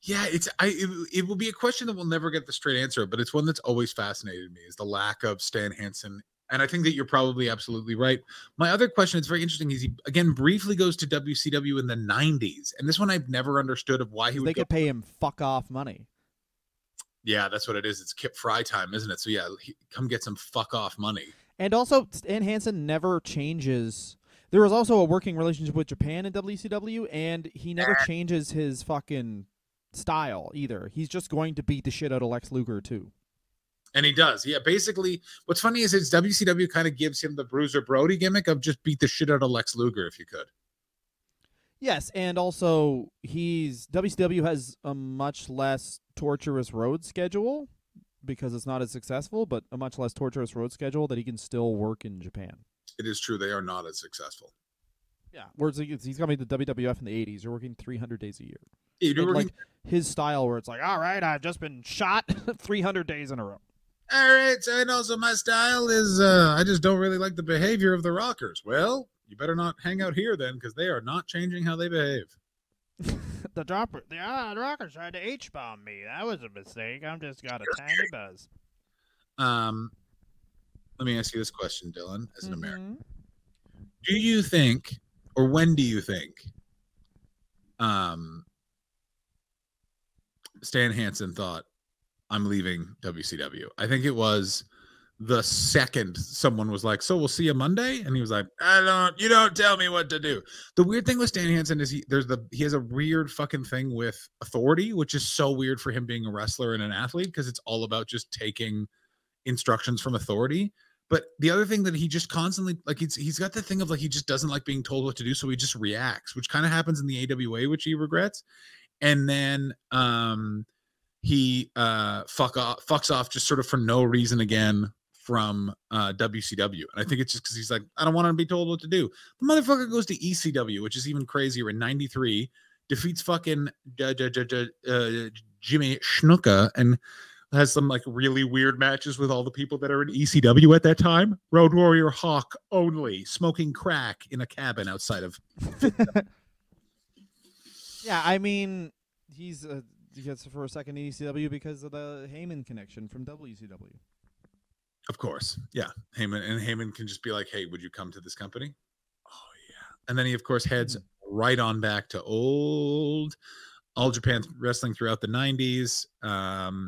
Yeah, it will be a question that we'll never get the straight answer, but it's one that's always fascinated me, is the lack of Stan Hansen. And I think that you're probably absolutely right. My other question, it's very interesting, is he again briefly goes to WCW in the 90s, and this one I've never understood of why he would. They could pay him fuck off money. Yeah, that's what it is. It's Kip Fry time, isn't it? So yeah, come get some fuck off money. And also, Stan Hansen never changes. There was also a working relationship with Japan in WCW, and he never changes his fucking style either. He's just going to beat the shit out of Lex Luger too. And he does. Yeah, basically, what's funny is it's WCW kind of gives him the Bruiser Brody gimmick of just beat the shit out of Lex Luger if you could. Yes, and also WCW has a much less torturous road schedule because it's not as successful, but a much less torturous road schedule that he can still work in Japan. It is true. They are not as successful. Yeah, whereas he's coming to WWF in the 80s. You're working 300 days a year. Yeah, you're working... like his style where it's like, all right, I've just been shot 300 days in a row. All right, so and also my style is I just don't really like the behavior of the Rockers. Well, you better not hang out here then, because they are not changing how they behave. The Rockers tried to H-bomb me. That was a mistake. I'm just got a tiny buzz. Let me ask you this question, Dylan, as an American. Do you think, or when do you think, Stan Hansen thought, I'm leaving WCW? I think it was the second someone was like, so we'll see you Monday, and he was like, you don't tell me what to do. The weird thing with Stan Hansen is he has a weird fucking thing with authority, which is so weird for him being a wrestler and an athlete, because it's all about just taking instructions from authority. But the other thing that he just constantly, like, he's got the thing of like, he just doesn't like being told what to do, so he just reacts, which kind of happens in the AWA, which he regrets. And then he fucks off just sort of for no reason again from WCW. And I think it's just because he's like, I don't want to be told what to do. The motherfucker goes to ECW, which is even crazier, in 93, defeats fucking Jimmy Snuka, and has some like really weird matches with all the people that are in ECW at that time. Road Warrior Hawk only, smoking crack in a cabin outside of. Yeah, I mean, he gets for a second ECW because of the Heyman connection from WCW. Of course, yeah. Heyman can just be like, "Hey, would you come to this company?" Oh yeah, and then he of course heads right on back to All Japan Wrestling throughout the 90s.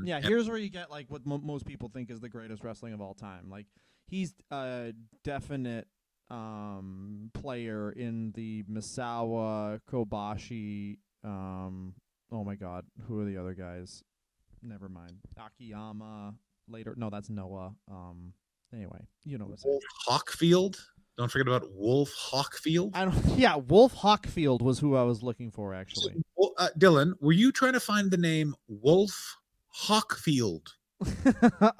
Yeah, here's where you get like what most people think is the greatest wrestling of all time. Like, he's a definite player in the Misawa, Kobashi. Oh my God, who are the other guys? Never mind. Akiyama. Later, no, that's Noah. Anyway, you know what I'm saying. Hawkfield. Don't forget about Wolf Hawkfield. Yeah, Wolf Hawkfield was who I was looking for, actually. So, Dylan, were you trying to find the name Wolf Hawkfield?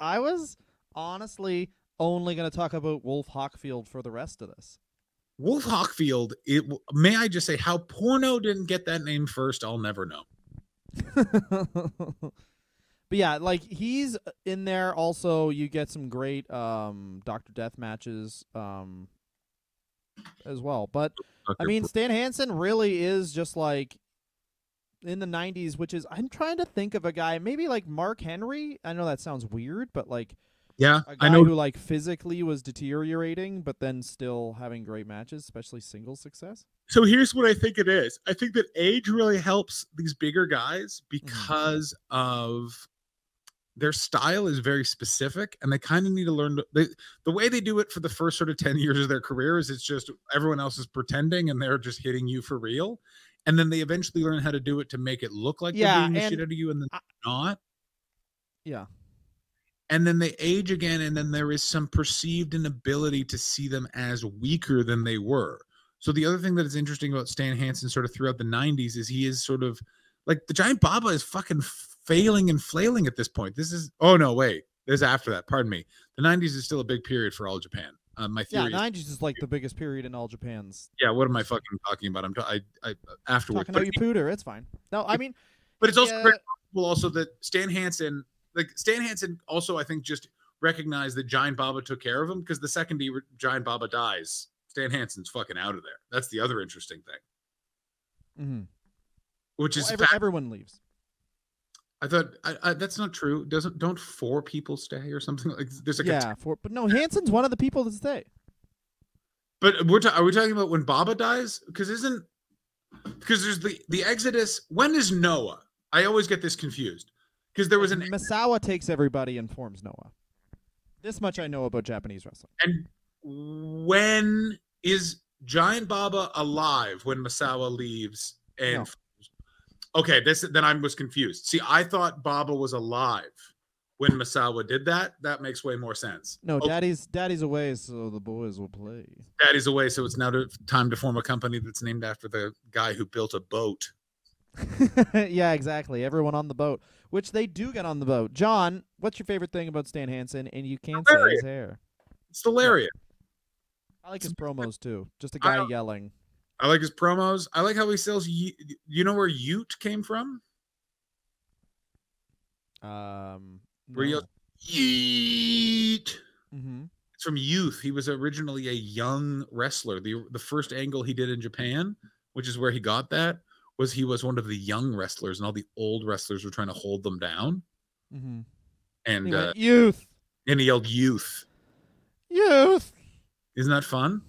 I was honestly only going to talk about Wolf Hawkfield for the rest of this. Wolf Hockfield, may I just say how porno didn't get that name first, I'll never know. But yeah, like he's in there. Also, you get some great Dr. Death matches as well. But I mean, Stan Hansen really is just like in the 90s, which is I'm trying to think of a guy, maybe like Mark Henry. I know that sounds weird, but like Yeah, a guy I know. who like physically was deteriorating, but then still having great matches, especially singles success. So here's what I think it is. I think that age really helps these bigger guys because of their style is very specific, and they kind of need to learn the way they do it for the first sort of 10 years of their career is it's just everyone else is pretending and they're just hitting you for real. And then they eventually learn how to do it to make it look like they're beating the shit out of you, and then not. Yeah. And then they age again, and then there is some perceived inability to see them as weaker than they were. So the other thing that is interesting about Stan Hansen sort of throughout the 90s is he is sort of like the Giant Baba is fucking failing and flailing at this point. This is, oh no, wait, there's after that. Pardon me. The 90s is still a big period for All Japan. My theory. Yeah, 90s is like the biggest period in All Japan's. Yeah, what am I fucking talking about? I afterwards. Talking about you pooter, it's fine. No, I mean, but it's also very possible also that Stan Hansen also I think just recognized that Giant Baba took care of him, because the second Giant Baba dies, Stan Hansen's fucking out of there. That's the other interesting thing. Mm-hmm. Which is everyone leaves. I thought that's not true. Don't 4 people stay or something like? There's like but no, Hansen's one of the people that stay. But are we talking about when Baba dies? Because there's the Exodus. When is Noah? I always get this confused because there was an Misawa takes everybody and forms Noah. This much I know about Japanese wrestling. And when is Giant Baba alive when Misawa leaves? And no. Okay, then I was confused. See, I thought Baba was alive when Misawa did that. That makes way more sense. No, okay. Daddy's away, so the boys will play. Daddy's away, so it's now time to form a company that's named after the guy who built a boat. Yeah, exactly. Everyone on the boat, which they do get on the boat. John, what's your favorite thing about Stan Hansen? And you can't say his hair. It's hilarious. I like his promos too. Just a guy yelling. I like his promos. I like how he sells. You know where Ute came from? Where he yells, Yeet. Mm-hmm. It's from Youth. He was originally a young wrestler. The first angle he did in Japan, which is where he got that, was he was one of the young wrestlers, and all the old wrestlers were trying to hold them down. Mm-hmm. And he went, Youth. And he yelled Youth. Youth. Isn't that fun?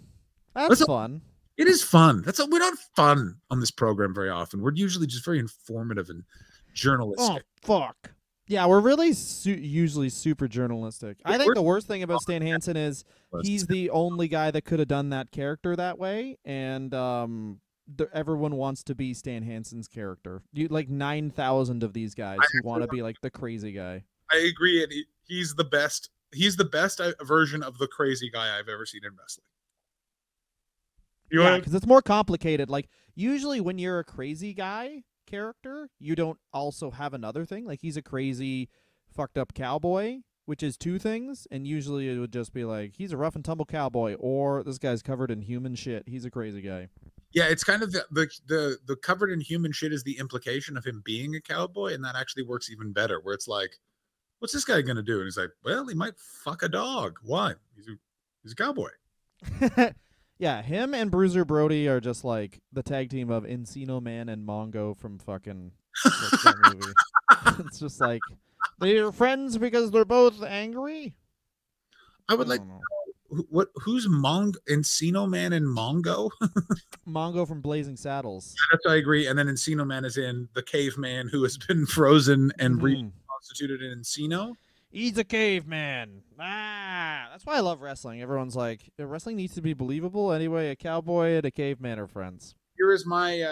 That's fun. It is fun. We're not fun on this program very often. We're usually just very informative and journalistic. Oh, fuck. Yeah, we're really usually super journalistic. I think the worst thing about Stan Hansen is he's the only guy that could have done that character that way, and everyone wants to be Stan Hansen's character. Like 9,000 of these guys who want to be like the crazy guy. I agree, and he's the best. He's the best version of the crazy guy I've ever seen in wrestling. Yeah, because it's more complicated. Like, usually when you're a crazy guy character, you don't also have another thing. Like, he's a crazy, fucked up cowboy, which is 2 things. And usually it would just be like, he's a rough and tumble cowboy, or this guy's covered in human shit. He's a crazy guy. Yeah, it's kind of the covered in human shit is the implication of him being a cowboy, and that actually works even better, where it's like, what's this guy going to do? And he's like, well, he might fuck a dog. Why? He's a cowboy. Yeah, him and Bruiser Brody are just like the tag team of Encino Man and Mongo from fucking what's that movie? It's just like they're friends because they're both angry. I would like who's Encino Man and Mongo? Mongo from Blazing Saddles. Yeah, that's I agree. And then Encino Man is in the caveman who has been frozen and reconstituted in Encino. He's a caveman. That's why I love wrestling. Everyone's like, wrestling needs to be believable. Anyway, a cowboy and a caveman are friends. Here's my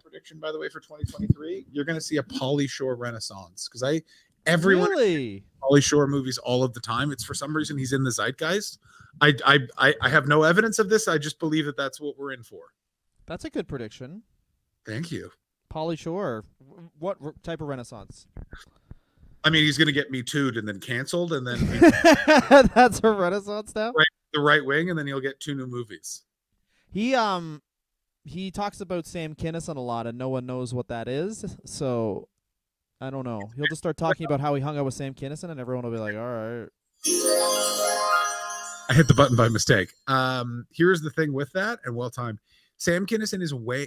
prediction, by the way, for 2023. You're going to see a Pauly Shore renaissance, because everyone Pauly Shore movies all of the time. It's for some reason he's in the zeitgeist. I have no evidence of this. I just believe that that's what we're in for. That's a good prediction. Thank you. Pauly Shore. What type of renaissance? I mean, he's going to get Me Too'd and then canceled, and then that's a renaissance now. Right, the right wing, and then he'll get 2 new movies. He talks about Sam Kinison a lot, and no one knows what that is. So I don't know. He'll just start talking about how he hung out with Sam Kinison, and everyone will be like, "All right." I hit the button by mistake. Here's the thing with that, and well timed. Sam Kinison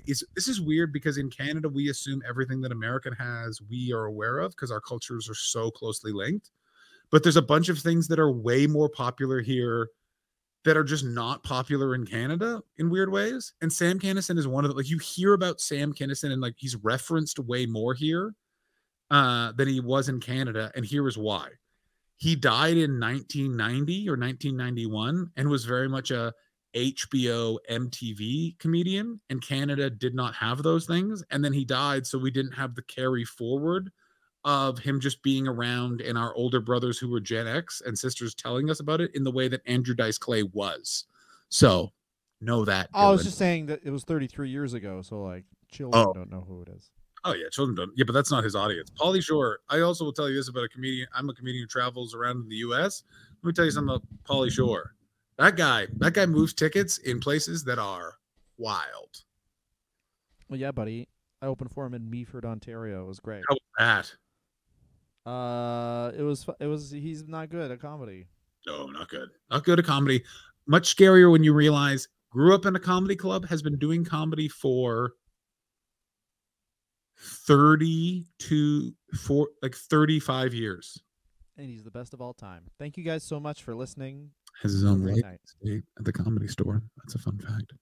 this is weird because in Canada we assume everything that American has we are aware of because our cultures are so closely linked. But there's a bunch of things that are way more popular here that are just not popular in Canada in weird ways. And Sam Kinison is one of the, like, you hear about Sam Kinison and like he's referenced way more here than he was in Canada. And here is why. He died in 1990 or 1991 and was very much a HBO MTV comedian, and Canada did not have those things. And then he died, so we didn't have the carry forward of him just being around and our older brothers who were Gen X and sisters telling us about it in the way that Andrew Dice Clay was. So know that, I was Dylan. just saying that it was 33 years ago, so like children Oh, don't know who it is. oh yeah, children don't. Yeah, but that's not his audience. Pauly Shore. I also will tell you this about a comedian. I'm a comedian who travels around in the U.S. Let me tell you something about Pauly Shore. That guy moves tickets in places that are wild. Well, yeah, buddy. I opened for him in Meaford, Ontario. It was great. How was It was. He's not good at comedy. that? No, not good. Not good at comedy. Much scarier when you realize grew up in a comedy club, has been doing comedy for 35 years. And he's the best of all time. Thank you guys so much for listening. Has his own Great real night. estate at the Comedy Store. That's a fun fact.